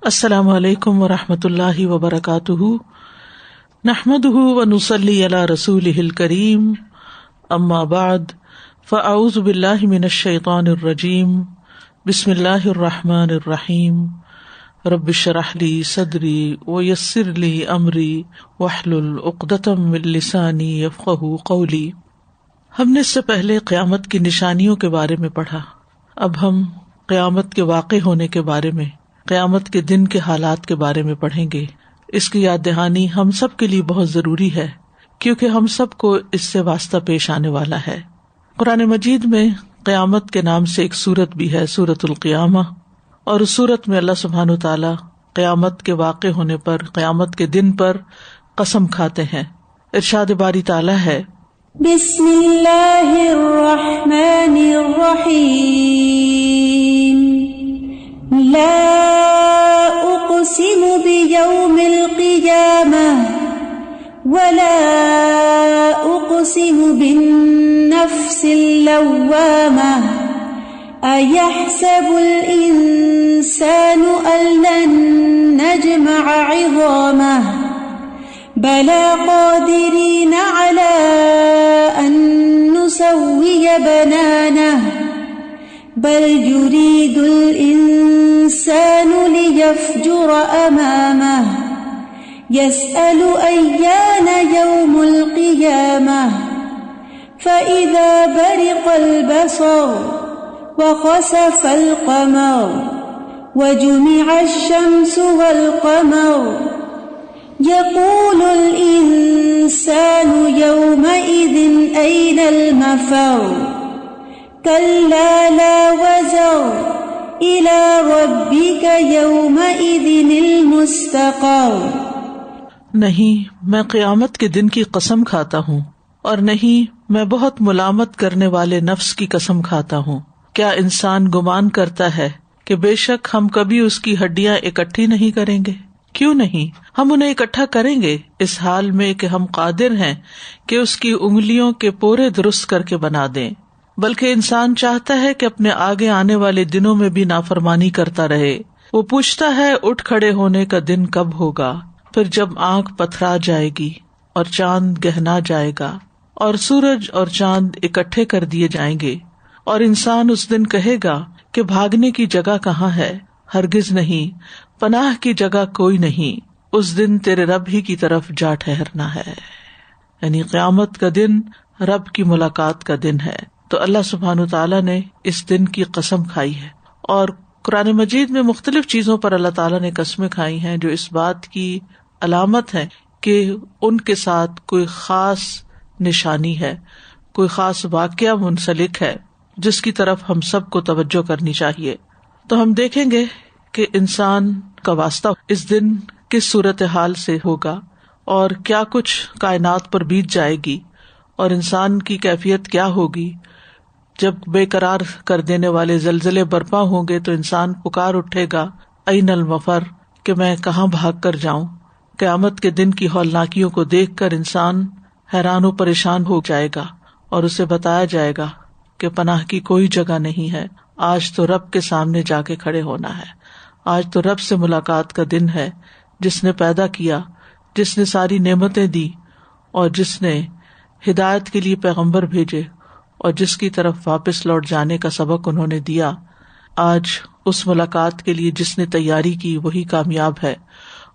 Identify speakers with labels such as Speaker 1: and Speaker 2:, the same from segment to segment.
Speaker 1: السلام علیکم ورحمۃ اللہ وبرکاتہ، نحمده ونصلی علی رسولہ الکریم، اما بعد فاعوذ باللہ من الشیطان الرجیم، بسم اللہ الرحمن الرحیم، رب اشرح لی صدری ویسر لی امری واحلل عقدۃ من لسانی یفقہوا قولی۔ ہم نے اس سے پہلے قیامت کی نشانیوں کے بارے میں پڑھا، اب ہم قیامت کے واقع ہونے کے بارے میں، قیامت کے دن کے حالات کے بارے میں پڑھیں گے۔ اس کی یاد دہانی ہم سب کے لیے بہت ضروری ہے، کیونکہ ہم سب کو اس سے واسطہ پیش آنے والا ہے۔ قرآن مجید میں قیامت کے نام سے ایک سورت بھی ہے، سورۃ القیامہ، اور اس سورت میں اللہ سبحانہ وتعالی قیامت کے واقع ہونے پر، قیامت کے دن پر قسم کھاتے ہیں۔ ارشاد باری تعالی ہے،
Speaker 2: بسم اللہ الرحمن الرحیم، لا اقسم بیوم القیامہ ولا اقسم بالنفس اللوامہ، ایحسب الانسان ان لن نجمع عظامہ، بلی قادرین علی ان نسوی بنانہ، بل یرید الانسان لیفجر امامہ، یسأل ایان یوم القیامہ، فإذا برق البصر وخسف القمر وجمع الشمس والقمر، یقول الانسان یومئذ أین المفر، کلا لا وزر إلی ربک یومئذ المستقر۔
Speaker 1: نہیں، میں قیامت کے دن کی قسم کھاتا ہوں، اور نہیں میں بہت ملامت کرنے والے نفس کی قسم کھاتا ہوں۔ کیا انسان گمان کرتا ہے کہ بے شک ہم کبھی اس کی ہڈیاں اکٹھی نہیں کریں گے؟ کیوں نہیں، ہم انہیں اکٹھا کریں گے، اس حال میں کہ ہم قادر ہیں کہ اس کی انگلیوں کے پورے درست کر کے بنا دیں۔ بلکہ انسان چاہتا ہے کہ اپنے آگے آنے والے دنوں میں بھی نافرمانی کرتا رہے۔ وہ پوچھتا ہے اٹھ کھڑے ہونے کا دن کب ہوگا، پھر جب آنکھ پتھرا جائے گی اور چاند گہنا جائے گا اور سورج اور چاند اکٹھے کر دیے جائیں گے، اور انسان اس دن کہے گا کہ بھاگنے کی جگہ کہاں ہے؟ ہرگز نہیں، پناہ کی جگہ کوئی نہیں، اس دن تیرے رب ہی کی طرف جا ٹھہرنا ہے۔ یعنی قیامت کا دن رب کی ملاقات کا دن ہے۔ تو اللہ سبحانہ وتعالیٰ نے اس دن کی قسم کھائی ہے، اور قرآن مجید میں مختلف چیزوں پر اللہ تعالیٰ نے قسمیں کھائی ہیں جو اس بات کی علامت ہے کہ ان کے ساتھ کوئی خاص نشانی ہے، کوئی خاص واقعہ منسلک ہے جس کی طرف ہم سب کو توجہ کرنی چاہیے۔ تو ہم دیکھیں گے کہ انسان کا واسطہ اس دن کس صورتحال سے ہوگا، اور کیا کچھ کائنات پر بیت جائے گی، اور انسان کی کیفیت کیا ہوگی۔ جب بے قرار کر دینے والے زلزلے برپا ہوں گے تو انسان پکار اٹھے گا، این المفر، کہ میں کہاں بھاگ کر جاؤں۔ قیامت کے دن کی ہولناکیوں کو دیکھ کر انسان حیران و پریشان ہو جائے گا، اور اسے بتایا جائے گا کہ پناہ کی کوئی جگہ نہیں ہے، آج تو رب کے سامنے جا کے کھڑے ہونا ہے، آج تو رب سے ملاقات کا دن ہے، جس نے پیدا کیا، جس نے ساری نعمتیں دی، اور جس نے ہدایت کے لیے پیغمبر بھیجے، اور جس کی طرف واپس لوٹ جانے کا سبق انہوں نے دیا۔ آج اس ملاقات کے لیے جس نے تیاری کی وہی کامیاب ہے،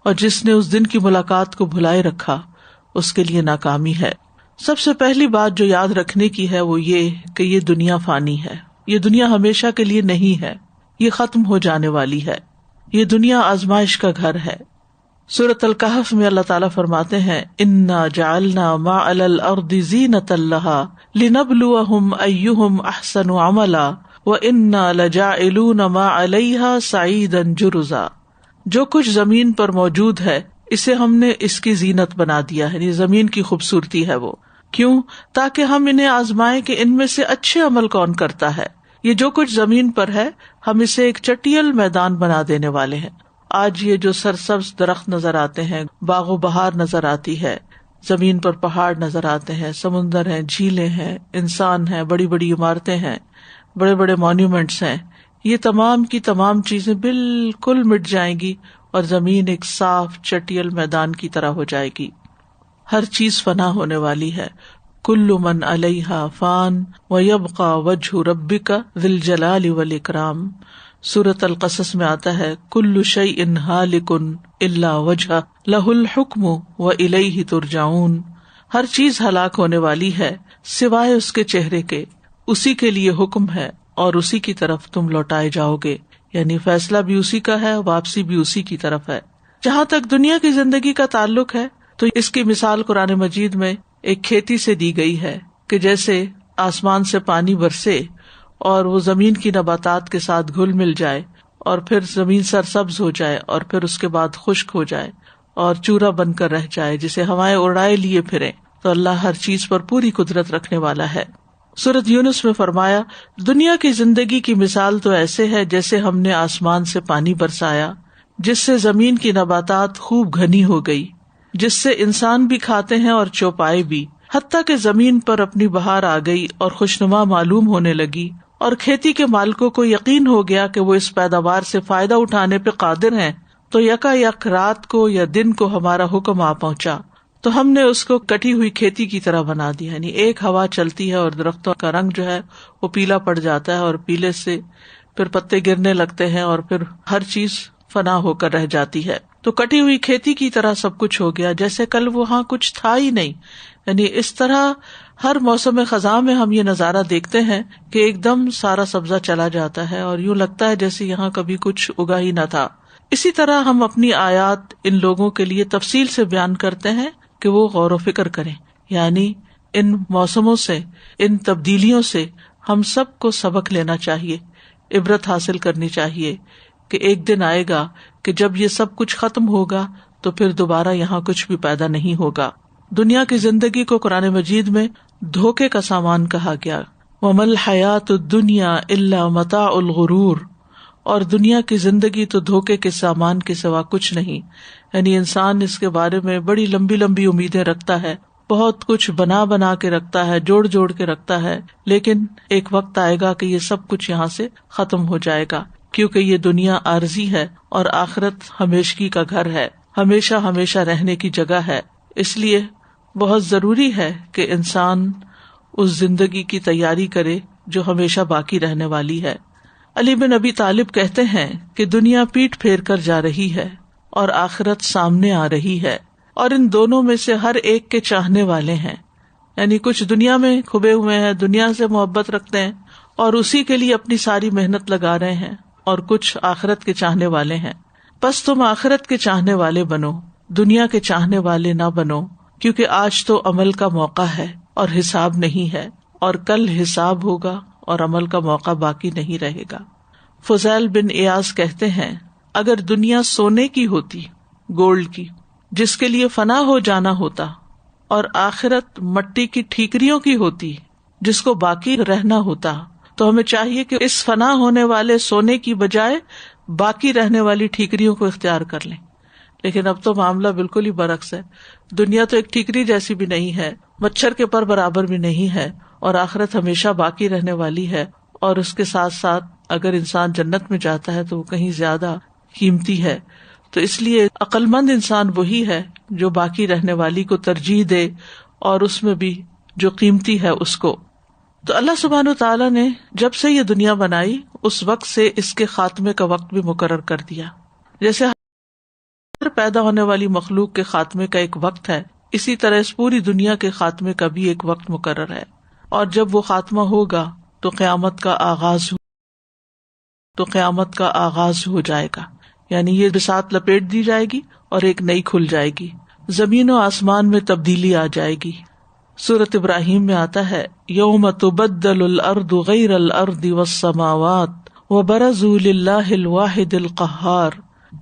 Speaker 1: اور جس نے اس دن کی ملاقات کو بھلائے رکھا اس کے لیے ناکامی ہے۔ سب سے پہلی بات جو یاد رکھنے کی ہے وہ یہ کہ یہ دنیا فانی ہے، یہ دنیا ہمیشہ کے لیے نہیں ہے، یہ ختم ہو جانے والی ہے، یہ دنیا آزمائش کا گھر ہے۔ سورۃ الکہف میں اللہ تعالیٰ فرماتے ہیں، انا جعلنا ما علی الارض زینۃ لہا لنبلوہم ایہم احسن عملا وانا لجاعلون ما علیہا صعیدا جرزا۔ جو کچھ زمین پر موجود ہے اسے ہم نے اس کی زینت بنا دیا ہے، یعنی زمین کی خوبصورتی ہے وہ۔ کیوں؟ تاکہ ہم انہیں آزمائیں کہ ان میں سے اچھے عمل کون کرتا ہے۔ یہ جو کچھ زمین پر ہے ہم اسے ایک چٹیل میدان بنا دینے والے ہیں۔ آج یہ جو سرسبز درخت نظر آتے ہیں، باغ و بہار نظر آتی ہے، زمین پر پہاڑ نظر آتے ہیں، سمندر ہیں، جھیلیں ہیں، انسان ہیں، بڑی بڑی عمارتیں ہیں، بڑے بڑے مانیومنٹس ہیں، یہ تمام کی تمام چیزیں بالکل مٹ جائیں گی اور زمین ایک صاف چٹیل میدان کی طرح ہو جائے گی. ہر چیز فنا ہونے والی ہے. کل من علیہا فان ویبقى وجہ ربک ذی الجلال والاکرام. سورۃ القصص میں آتا ہے کل شیء ہالک الا وجہہ لہ الحکم والیہ ترجعون. ہر چیز ہلاک ہونے والی ہے سوائے اس کے چہرے کے، اسی کے لیے حکم ہے اور اسی کی طرف تم لوٹائے جاؤ گے. یعنی فیصلہ بھی اسی کا ہے، واپسی بھی اسی کی طرف ہے. جہاں تک دنیا کی زندگی کا تعلق ہے تو اس کی مثال قرآن مجید میں ایک کھیتی سے دی گئی ہے کہ جیسے آسمان سے پانی برسے اور وہ زمین کی نباتات کے ساتھ گھل مل جائے اور پھر زمین سرسبز ہو جائے اور پھر اس کے بعد خشک ہو جائے اور چورا بن کر رہ جائے جسے ہوائیں اڑائے لیے پھریں. تو اللہ ہر چیز پر پوری قدرت رکھنے والا ہے. سورۃ یونس میں فرمایا دنیا کی زندگی کی مثال تو ایسے ہے جیسے ہم نے آسمان سے پانی برسایا جس سے زمین کی نباتات خوب گھنی ہو گئی، جس سے انسان بھی کھاتے ہیں اور چوپائے بھی، حتیٰ کہ زمین پر اپنی بہار آ گئی اور خوشنما معلوم ہونے لگی اور کھیتی کے مالکوں کو یقین ہو گیا کہ وہ اس پیداوار سے فائدہ اٹھانے پہ قادر ہیں. تو یکا یک رات کو یا دن کو ہمارا حکم آ پہنچا تو ہم نے اس کو کٹی ہوئی کھیتی کی طرح بنا دیا. یعنی ایک ہوا چلتی ہے اور درختوں کا رنگ جو ہے وہ پیلا پڑ جاتا ہے اور پیلے سے پھر پتے گرنے لگتے ہیں اور پھر ہر چیز فنا ہو کر رہ جاتی ہے. تو کٹی ہوئی کھیتی کی طرح سب کچھ ہو گیا جیسے کل وہاں کچھ تھا ہی نہیں. یعنی اس طرح ہر موسم خزاں میں ہم یہ نظارہ دیکھتے ہیں کہ ایک دم سارا سبزہ چلا جاتا ہے اور یوں لگتا ہے جیسے یہاں کبھی کچھ اگا ہی نہ تھا. اسی طرح ہم اپنی آیات ان لوگوں کے لیے تفصیل سے بیان کرتے ہیں کہ وہ غور و فکر کریں. یعنی ان موسموں سے، ان تبدیلیوں سے ہم سب کو سبق لینا چاہیے، عبرت حاصل کرنی چاہیے کہ ایک دن آئے گا کہ جب یہ سب کچھ ختم ہوگا تو پھر دوبارہ یہاں کچھ بھی پیدا نہیں ہوگا. دنیا کی زندگی کو قرآن مجید میں دھوکے کا سامان کہا گیا. وَمَا الْحَيَاةُ الدُّنْيَا إِلَّا مَتَاعُ الْغُرُورِ. اور دنیا کی زندگی تو دھوکے کے سامان کے سوا کچھ نہیں. یعنی انسان اس کے بارے میں بڑی لمبی لمبی امیدیں رکھتا ہے، بہت کچھ بنا کے رکھتا ہے، جوڑ کے رکھتا ہے، لیکن ایک وقت آئے گا کہ یہ سب کچھ یہاں سے ختم ہو جائے گا کیونکہ یہ دنیا عارضی ہے اور آخرت ہمیشگی کا گھر ہے، ہمیشہ ہمیشہ رہنے کی جگہ ہے. اس لیے بہت ضروری ہے کہ انسان اس زندگی کی تیاری کرے جو ہمیشہ باقی رہنے والی ہے. علی بن ابی طالب کہتے ہیں کہ دنیا پیٹ پھیر کر جا رہی ہے اور آخرت سامنے آ رہی ہے اور ان دونوں میں سے ہر ایک کے چاہنے والے ہیں. یعنی کچھ دنیا میں کھبے ہوئے ہیں، دنیا سے محبت رکھتے ہیں اور اسی کے لیے اپنی ساری محنت لگا رہے ہیں، اور کچھ آخرت کے چاہنے والے ہیں. بس تم آخرت کے چاہنے والے بنو، دنیا کے چاہنے والے نہ بنو، کیونکہ آج تو عمل کا موقع ہے اور حساب نہیں ہے، اور کل حساب ہوگا اور عمل کا موقع باقی نہیں رہے گا. فضیل بن ایاز کہتے ہیں اگر دنیا سونے کی ہوتی، گولڈ کی، جس کے لیے فنا ہو جانا ہوتا، اور آخرت مٹی کی ٹھیکریوں کی ہوتی جس کو باقی رہنا ہوتا، تو ہمیں چاہیے کہ اس فنا ہونے والے سونے کی بجائے باقی رہنے والی ٹھیکریوں کو اختیار کر لیں. لیکن اب تو معاملہ بالکل ہی برعکس ہے. دنیا تو ایک ٹھیکری جیسی بھی نہیں ہے، مچھر کے پر برابر بھی نہیں ہے، اور آخرت ہمیشہ باقی رہنے والی ہے. اور اس کے ساتھ ساتھ اگر انسان جنت میں جاتا ہے تو وہ کہیں زیادہ قیمتی ہے. تو اس لیے عقل مند انسان وہی ہے جو باقی رہنے والی کو ترجیح دے اور اس میں بھی جو قیمتی ہے اس کو. تو اللہ سبحانہ وتعالیٰ نے جب سے یہ دنیا بنائی اس وقت سے اس کے خاتمے کا وقت بھی مقرر کر دیا. جیسے ہر پیدا ہونے والی مخلوق کے خاتمے کا ایک وقت ہے، اسی طرح اس پوری دنیا کے خاتمے کا بھی ایک وقت مقرر ہے. اور جب وہ خاتمہ ہوگا تو قیامت کا آغاز ہو جائے گا. یعنی یہ بساط لپیٹ دی جائے گی اور ایک نئی کھل جائے گی، زمین و آسمان میں تبدیلی آ جائے گی. سورۃ ابراہیم میں آتا ہے یوم تبدل الارض غیر الارض والسماوات وبرزوا للہ الواحد القہار.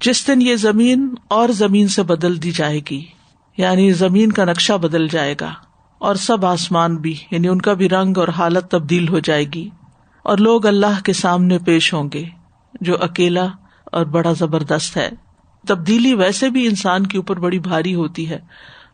Speaker 1: جس دن یہ زمین اور زمین سے بدل دی جائے گی، یعنی زمین کا نقشہ بدل جائے گا اور سب آسمان بھی، یعنی ان کا بھی رنگ اور حالت تبدیل ہو جائے گی، اور لوگ اللہ کے سامنے پیش ہوں گے جو اکیلا اور بڑا زبردست ہے. تبدیلی ویسے بھی انسان کے اوپر بڑی بھاری ہوتی ہے.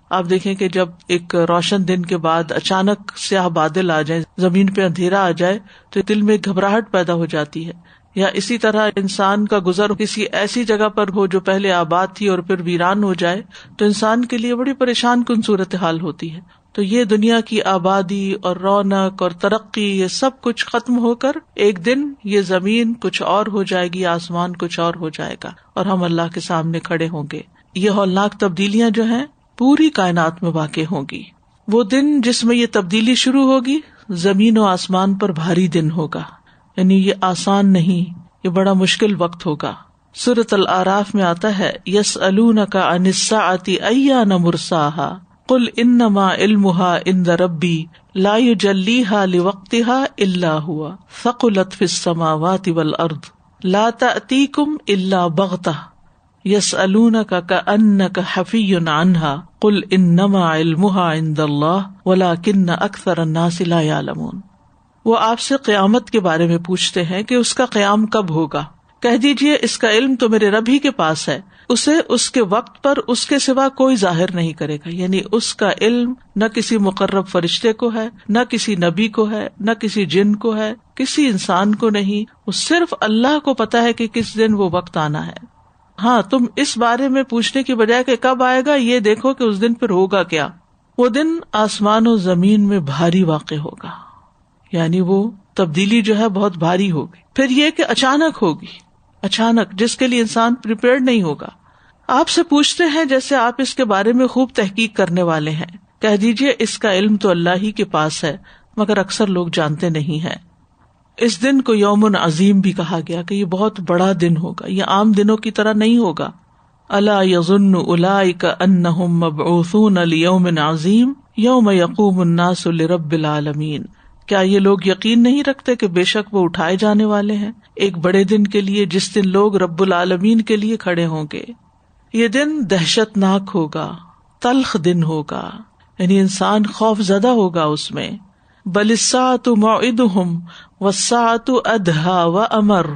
Speaker 1: آپ دیکھیں کہ جب ایک روشن دن کے بعد اچانک سیاہ بادل آ جائیں، زمین پہ اندھیرا آ جائے تو دل میں گھبراہٹ پیدا ہو جاتی ہے یا اسی طرح انسان کا گزر کسی ایسی جگہ پر ہو جو پہلے آباد تھی اور پھر ویران ہو جائے تو انسان کے لیے بڑی پریشان کن صورتحال ہوتی ہے. تو یہ دنیا کی آبادی اور رونق اور ترقی یہ سب کچھ ختم ہو کر ایک دن یہ زمین کچھ اور ہو جائے گی, آسمان کچھ اور ہو جائے گا اور ہم اللہ کے سامنے کھڑے ہوں گے. یہ ہولناک تبدیلیاں جو ہیں پوری کائنات میں واقع ہوں گی. وہ دن جس میں یہ تبدیلی شروع ہوگی زمین و آسمان پر بھاری دن ہوگا, یعنی یہ آسان نہیں, یہ بڑا مشکل وقت ہوگا. سورۃ الاعراف میں آتا ہے یسألونک عن الساعۃ ایان مرساها قل انما علمها عند ربی لا یجلیها لوقتها الا هو ثقلت فی السماوات والارض لا تأتیکم الا بغتہ یسألونک کأنک حفی عنها قل انما علمها عند اللہ ولکن اکثر الناس لا یعلمون. وہ آپ سے قیامت کے بارے میں پوچھتے ہیں کہ اس کا قیام کب ہوگا. کہہ دیجئے اس کا علم تو میرے رب ہی کے پاس ہے, اسے اس کے وقت پر اس کے سوا کوئی ظاہر نہیں کرے گا. یعنی اس کا علم نہ کسی مقرب فرشتے کو ہے, نہ کسی نبی کو ہے, نہ کسی جن کو ہے, کسی انسان کو نہیں. وہ صرف اللہ کو پتا ہے کہ کس دن وہ وقت آنا ہے. ہاں, تم اس بارے میں پوچھنے کی بجائے کہ کب آئے گا, یہ دیکھو کہ اس دن پھر ہوگا کیا. وہ دن آسمان و زمین میں بھاری واقع ہوگا, یعنی وہ تبدیلی جو ہے بہت بھاری ہوگی. پھر یہ کہ اچانک ہوگی, اچانک, جس کے لیے انسان پریپیئرڈ نہیں ہوگا. آپ سے پوچھتے ہیں جیسے آپ اس کے بارے میں خوب تحقیق کرنے والے ہیں. کہہ دیجئے اس کا علم تو اللہ ہی کے پاس ہے مگر اکثر لوگ جانتے نہیں ہیں. اس دن کو یوم عظیم بھی کہا گیا کہ یہ بہت بڑا دن ہوگا, یہ عام دنوں کی طرح نہیں ہوگا. الا یظن اولئک انہم مبعوثون لیوم عظیم یوم یقوم الناس لرب العالمین. کیا یہ لوگ یقین نہیں رکھتے کہ بے شک وہ اٹھائے جانے والے ہیں ایک بڑے دن کے لیے جس دن لوگ رب العالمین کے لیے کھڑے ہوں گے. یہ دن دہشت ناک ہوگا, تلخ دن ہوگا, یعنی انسان خوف زدہ ہوگا اس میں. بل الساعۃ موعدہم والساعۃ ادہی وامر,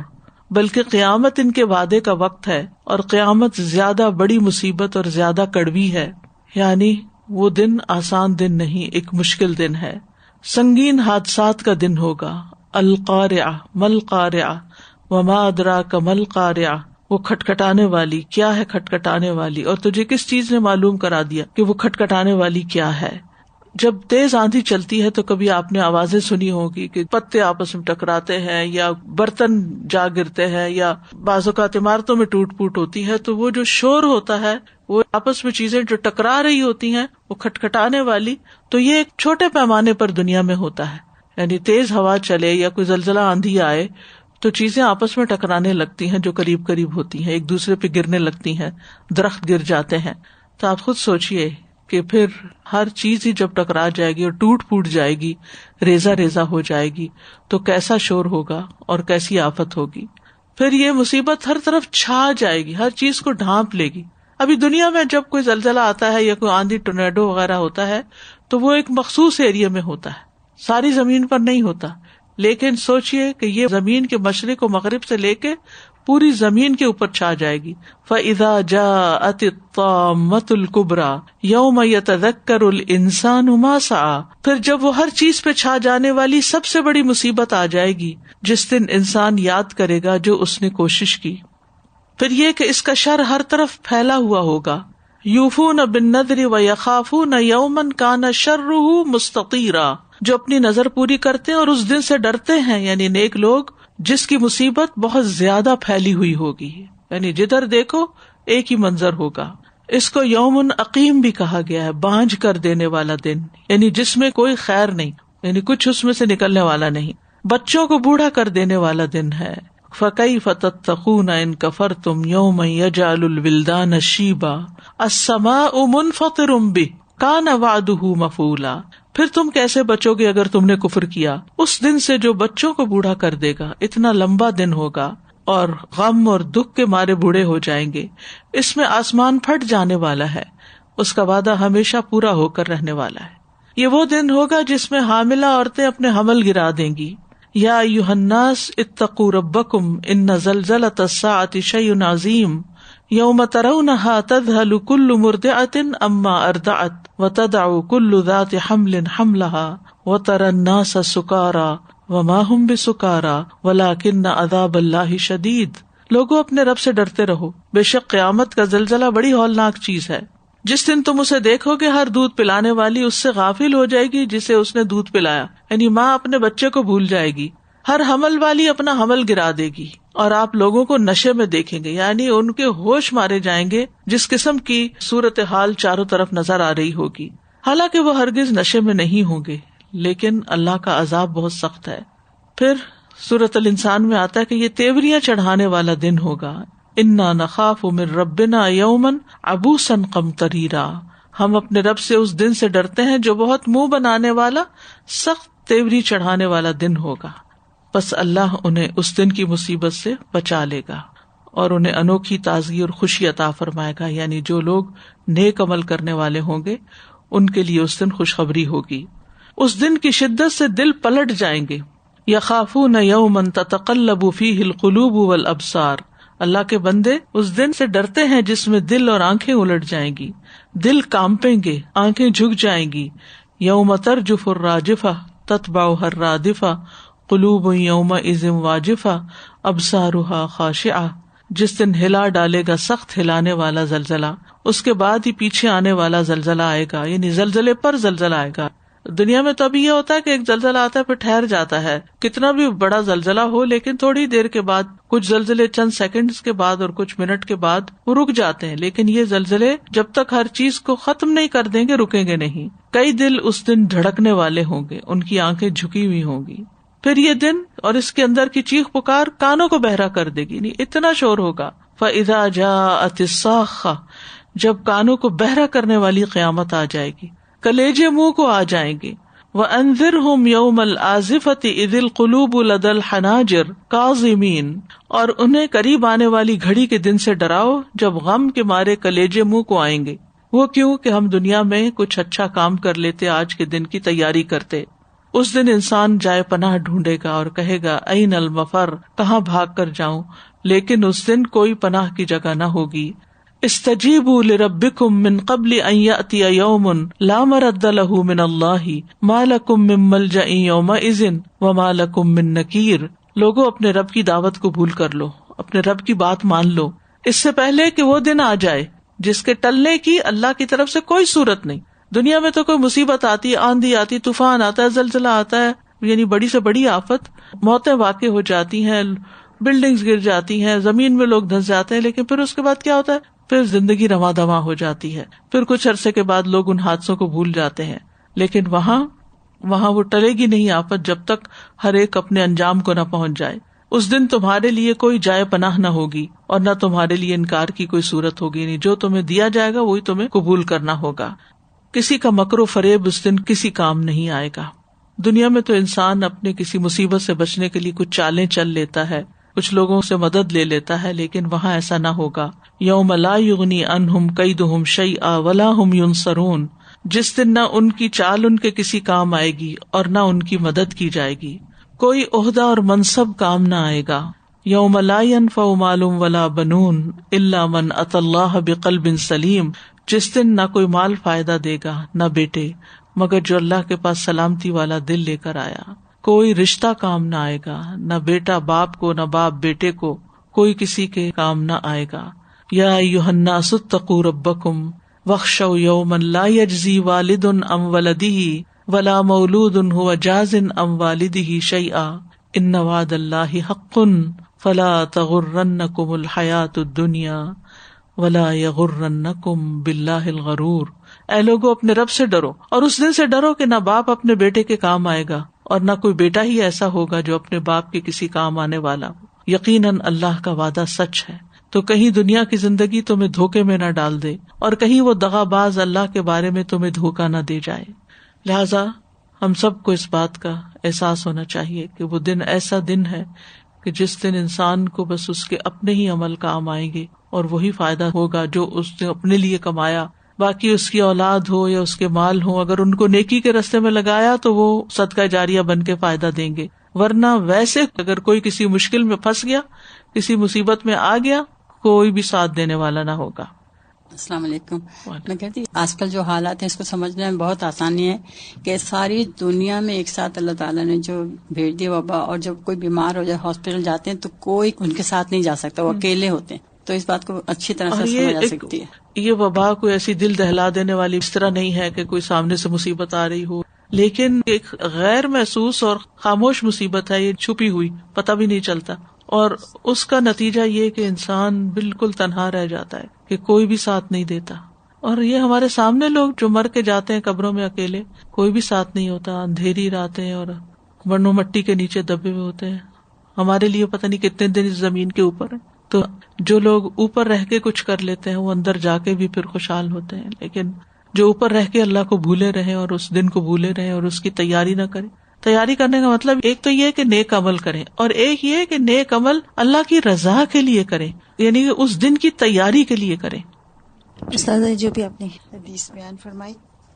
Speaker 1: بلکہ قیامت ان کے وعدے کا وقت ہے اور قیامت زیادہ بڑی مصیبت اور زیادہ کڑوی ہے. یعنی وہ دن آسان دن نہیں, ایک مشکل دن ہے, سنگین حادثات کا دن ہوگا. القارعہ مل قارعہ وما ادراک مل قارعہ, وہ کھٹکھٹانے والی, کیا ہے کھٹکھٹانے والی, اور تجھے کس چیز نے معلوم کرا دیا کہ وہ کھٹکھٹانے والی کیا ہے. جب تیز آندھی چلتی ہے تو کبھی آپ نے آوازیں سنی ہوگی کہ پتے آپس میں ٹکراتے ہیں یا برتن جا گرتے ہیں یا بعض اوقات عمارتوں میں ٹوٹ پوٹ ہوتی ہے. تو وہ جو شور ہوتا ہے, وہ آپس میں چیزیں جو ٹکرا رہی ہوتی ہیں وہ کھٹکھٹانے والی, تو یہ ایک چھوٹے پیمانے پر دنیا میں ہوتا ہے. یعنی تیز ہوا چلے یا کوئی زلزلہ آندھی آئے تو چیزیں آپس میں ٹکرانے لگتی ہیں جو قریب قریب ہوتی ہیں, ایک دوسرے پہ گرنے لگتی ہیں, درخت گر جاتے ہیں. تو آپ خود سوچئے کہ پھر ہر چیز ہی جب ٹکرا جائے گی اور ٹوٹ پھوٹ جائے گی, ریزہ ریزہ ہو جائے گی, تو کیسا شور ہوگا اور کیسی آفت ہوگی. پھر یہ مصیبت ہر طرف چھا جائے گی, ہر چیز کو ڈھانپ لے گی. ابھی دنیا میں جب کوئی زلزلہ آتا ہے یا کوئی آندھی ٹورنیڈو وغیرہ ہوتا ہے تو وہ ایک مخصوص ایریا میں ہوتا ہے, ساری زمین پر نہیں ہوتا. لیکن سوچئے کہ یہ زمین کے مشرق و مغرب سے لے کے پوری زمین کے اوپر چھا جائے گی. فَإِذَا جَاءَتِ الطَّامَّةُ الْكُبْرَى يَوْمَ يَتَذَكَّرُ الْإِنسَانُ مَا سَعَى, پھر جب وہ ہر چیز پہ چھا جانے والی سب سے بڑی مصیبت آ جائے گی جس دن انسان یاد کرے گا جو اس نے کوشش کی. پھر یہ کہ اس کا شر ہر طرف پھیلا ہوا ہوگا. یوفون بالنذر ویخافون یوما کان شرہ مستطیرا, جو اپنی نظر پوری کرتے ہیں اور اس دن سے ڈرتے ہیں, یعنی نیک لوگ, جس کی مصیبت بہت زیادہ پھیلی ہوئی ہوگی. یعنی جدھر دیکھو ایک ہی منظر ہوگا. اس کو یوم عقیم بھی کہا گیا ہے, بانجھ کر دینے والا دن, یعنی جس میں کوئی خیر نہیں, یعنی کچھ اس میں سے نکلنے والا نہیں. بچوں کو بوڑھا کر دینے والا دن ہے. فَكَيْفَ تَتَّقُونَ إِن كَفَرْتُمْ يَوْمًا يَجْعَلُ الْوِلْدَانَ شِيبًا السَّمَاءُ مُنْفَطِرٌ بِهِ كَانَ وَعْدُهُ مَفْعُولًا. پھر تم کیسے بچو گے اگر تم نے کفر کیا اس دن سے جو بچوں کو بوڑھا کر دے گا. اتنا لمبا دن ہوگا اور غم اور دکھ کے مارے بوڑھے ہو جائیں گے. اس میں آسمان پھٹ جانے والا ہے, اس کا وعدہ ہمیشہ پورا ہو کر رہنے والا ہے. یہ وہ دن ہوگا جس میں حاملہ عورتیں اپنے حمل گرا دیں گی. یا ایھا الناس اتقوا ربکم ان زلزلۃ الساعۃ شیء عظیم یوم ترونها تذہل کل مرضعۃ عما ارضعت وتضع کل ذات حمل حملها وترى الناس سکارى وما ہم بسکارا ولکن عذاب اللہ شدید. لوگوں اپنے رب سے ڈرتے رہو، بے شک قیامت کا زلزلہ بڑی ہولناک چیز ہے. جس دن تم اسے دیکھو گے ہر دودھ پلانے والی اس سے غافل ہو جائے گی جسے اس نے دودھ پلایا، یعنی ماں اپنے بچے کو بھول جائے گی. ہر حمل والی اپنا حمل گرا دے گی اور آپ لوگوں کو نشے میں دیکھیں گے، یعنی ان کے ہوش مارے جائیں گے جس قسم کی صورتحال چاروں طرف نظر آ رہی ہوگی. حالانکہ وہ ہرگز نشے میں نہیں ہوں گے، لیکن اللہ کا عذاب بہت سخت ہے. پھر سورۃ الانسان میں آتا ہے کہ یہ تیوریاں چڑھانے والا دن ہوگا. انا نخاف من ربنا یوما عبوسا قمطریرا. ہم اپنے رب سے اس دن سے ڈرتے ہیں جو بہت منہ بنانے والا، سخت تیوری چڑھانے والا دن ہوگا. بس اللہ انہیں اس دن کی مصیبت سے بچا لے گا اور انہیں انوکھی تازگی اور خوشی عطا فرمائے گا. یعنی جو لوگ نیک عمل کرنے والے ہوں گے ان کے لیے اس دن خوشخبری ہوگی. اس دن کی شدت سے دل پلٹ جائیں گے. یخافون یوما تتقلب فیہ القلوب والابصار. اللہ کے بندے اس دن سے ڈرتے ہیں جس میں دل اور آنکھیں الٹ جائیں گی، دل کانپیں گے، آنکھیں جھک جائیں گی. یوم ترجف الراجفہ تتبعها الرادفہ قلوب یومئذ واجفہ ابصارها خاشعہ. جس دن ہلا ڈالے گا سخت ہلانے والا زلزلہ، اس کے بعد ہی پیچھے آنے والا زلزلہ آئے گا، یعنی زلزلے پر زلزلہ آئے گا. دنیا میں تو ابھی یہ ہوتا ہے کہ ایک زلزلہ آتا ہے پھر ٹھہر جاتا ہے، کتنا بھی بڑا زلزلہ ہو لیکن تھوڑی دیر کے بعد، کچھ زلزلے چند سیکنڈز کے بعد اور کچھ منٹ کے بعد وہ رک جاتے ہیں. لیکن یہ زلزلے جب تک ہر چیز کو ختم نہیں کر دیں گے رکیں گے نہیں. کئی دل اس دن دھڑکنے والے ہوں گے، ان کی آنکھیں جھکی ہوئی ہوں گی. پھر یہ دن اور اس کے اندر کی چیخ پکار کانوں کو بہرا کر دے گی، نہیں اتنا شور ہوگا. فَإِذَا جَاءَتِ الصَّاخَّةُ. جب کانوں کو بہرا کرنے والی قیامت آ جائے گی، کلیجے منہ کو آ جائیں گے. وَأَنذِرْهُمْ يَوْمَ الْآزِفَةِ إِذِ الْقُلُوبُ لَدَى الْحَنَاجِرِ كَاظِمِينَ. اور انہیں قریب آنے والی گھڑی کے دن سے ڈراؤ جب غم کے مارے کلیجے منہ کو آئیں گے. وہ کیوں کہ ہم دنیا میں کچھ اچھا کام کر لیتے، آج کے دن کی تیاری کرتے. اس دن انسان جائے پناہ ڈھونڈے گا اور کہے گا این المفر، کہاں بھاگ کر جاؤں. لیکن اس دن کوئی پناہ کی جگہ نہ ہوگی. استجیبوا لربکم من قبل ان یأتی یوم لا مرد له من اللہ ما لکم من ملجأ یومئذ وما لکم من نکیر. لوگوں اپنے رب کی دعوت قبول کر لو، اپنے رب کی بات مان لو اس سے پہلے کہ وہ دن آ جائے جس کے ٹلنے کی اللہ کی طرف سے کوئی صورت نہیں. دنیا میں تو کوئی مصیبت آتی، آندھی آتی، طوفان آتا ہے، زلزلہ آتا ہے، یعنی بڑی سے بڑی آفت، موتیں واقع ہو جاتی ہیں، بلڈنگز گر جاتی ہیں، زمین میں لوگ دھنس جاتے ہیں. لیکن پھر اس کے بعد کیا ہوتا ہے؟ پھر زندگی رواں دواں ہو جاتی ہے. پھر کچھ عرصے کے بعد لوگ ان حادثوں کو بھول جاتے ہیں. لیکن وہاں وہ ٹلے گی نہیں آفت جب تک ہر ایک اپنے انجام کو نہ پہنچ جائے. اس دن تمہارے لیے کوئی جائے پناہ نہ ہوگی اور نہ تمہارے لیے انکار کی کوئی صورت ہوگی. نہیں، جو تمہیں دیا جائے گا وہی تمہیں قبول کرنا ہوگا. کسی کا مکر و فریب اس دن کسی کام نہیں آئے گا. دنیا میں تو انسان اپنے کسی مصیبت سے بچنے کے لیے کچھ چالیں چل لیتا ہے، کچھ لوگوں سے مدد لے لیتا ہے، لیکن وہاں ایسا نہ ہوگا. یوم لا یغنی عنہم کیدہم شیئا ولا ہم ینصرون. جس دن نہ ان کی چال ان کے کسی کام آئے گی اور نہ ان کی مدد کی جائے گی. کوئی عہدہ اور منصب کام نہ آئے گا. یوم لا ینفع مال ولا بنون الا من اتی اللہ بقلب سلیم. جس دن نہ کوئی مال فائدہ دے گا نہ بیٹے، مگر جو اللہ کے پاس سلامتی والا دل لے کر آیا. کوئی رشتہ کام نہ آئے گا، نہ بیٹا باپ کو، نہ باپ بیٹے کو، کوئی کسی کے کام نہ آئے گا. یا ایھا الناس اتقوا ربکم واخشوا یوما لا یجزی والد عن ولدہ ولا مولود هو جاز عن والدہ شیئا ان وعد اللہ حق فلا تغرنکم الحیاۃ الدنیا ولا یغرنکم باللہ الغرور. اے لوگو اپنے رب سے ڈرو اور اس دن سے ڈرو کہ نہ باپ اپنے بیٹے کے کام آئے گا اور نہ کوئی بیٹا ہی ایسا ہوگا جو اپنے باپ کے کسی کام آنے والا ہو. یقیناً اللہ کا وعدہ سچ ہے. تو کہیں دنیا کی زندگی تمہیں دھوکے میں نہ ڈال دے اور کہیں وہ دغا باز اللہ کے بارے میں تمہیں دھوکا نہ دے جائے. لہذا ہم سب کو اس بات کا احساس ہونا چاہیے کہ وہ دن ایسا دن ہے کہ جس دن انسان کو بس اس کے اپنے ہی عمل کام آئیں گے اور وہی فائدہ ہوگا جو اس نے اپنے لیے کمایا. باقی اس کی اولاد ہو یا اس کے مال ہو، اگر ان کو نیکی کے راستے میں لگایا تو وہ صدقہ جاریہ بن کے فائدہ دیں گے. ورنہ ویسے اگر کوئی کسی مشکل میں پھنس گیا، کسی مصیبت میں آ گیا، کوئی بھی ساتھ دینے والا نہ ہوگا.
Speaker 3: السلام علیکم. میں کہتی آج کل جو حالات ہیں اس کو سمجھنے میں بہت آسانی ہے کہ ساری دنیا میں ایک ساتھ اللہ تعالیٰ نے جو بھیج دی وبا، اور جب کوئی بیمار ہو جائے ہاسپٹل جاتے ہیں تو کوئی ان کے ساتھ نہیں جا سکتا، وہ اکیلے ہوتے ہیں. تو اس بات کو اچھی طرح سے سمجھ آ سکتی ہے.
Speaker 1: یہ وبا کوئی ایسی دل دہلا دینے والی اس طرح نہیں ہے کہ کوئی سامنے سے مصیبت آ رہی ہو، لیکن ایک غیر محسوس اور خاموش مصیبت ہے، یہ چھپی ہوئی، پتہ بھی نہیں چلتا، اور اس کا نتیجہ یہ کہ انسان بالکل تنہا رہ جاتا ہے، کہ کوئی بھی ساتھ نہیں دیتا. اور یہ ہمارے سامنے لوگ جو مر کے جاتے ہیں قبروں میں اکیلے، کوئی بھی ساتھ نہیں ہوتا، اندھیری راتیں اور ورنوں مٹی کے نیچے دبے ہوئے ہوتے ہیں. ہمارے لیے پتہ نہیں کتنے دن اس زمین کے اوپر ہے. تو جو لوگ اوپر رہ کے کچھ کر لیتے ہیں وہ اندر جا کے بھی پھر خوشحال ہوتے ہیں، لیکن جو اوپر رہ کے اللہ کو بھولے رہے اور اس دن کو بھولے رہے اور اس کی تیاری نہ کریں. تیاری کرنے کا مطلب ایک تو یہ کہ نیک عمل کریں، اور ایک یہ کہ نیک عمل اللہ کی رضا کے لیے کریں، یعنی کہ اس دن کی تیاری کے لیے کریں.
Speaker 4: استاذہ جو بھی آپ نے حدیث بیان فرمائی،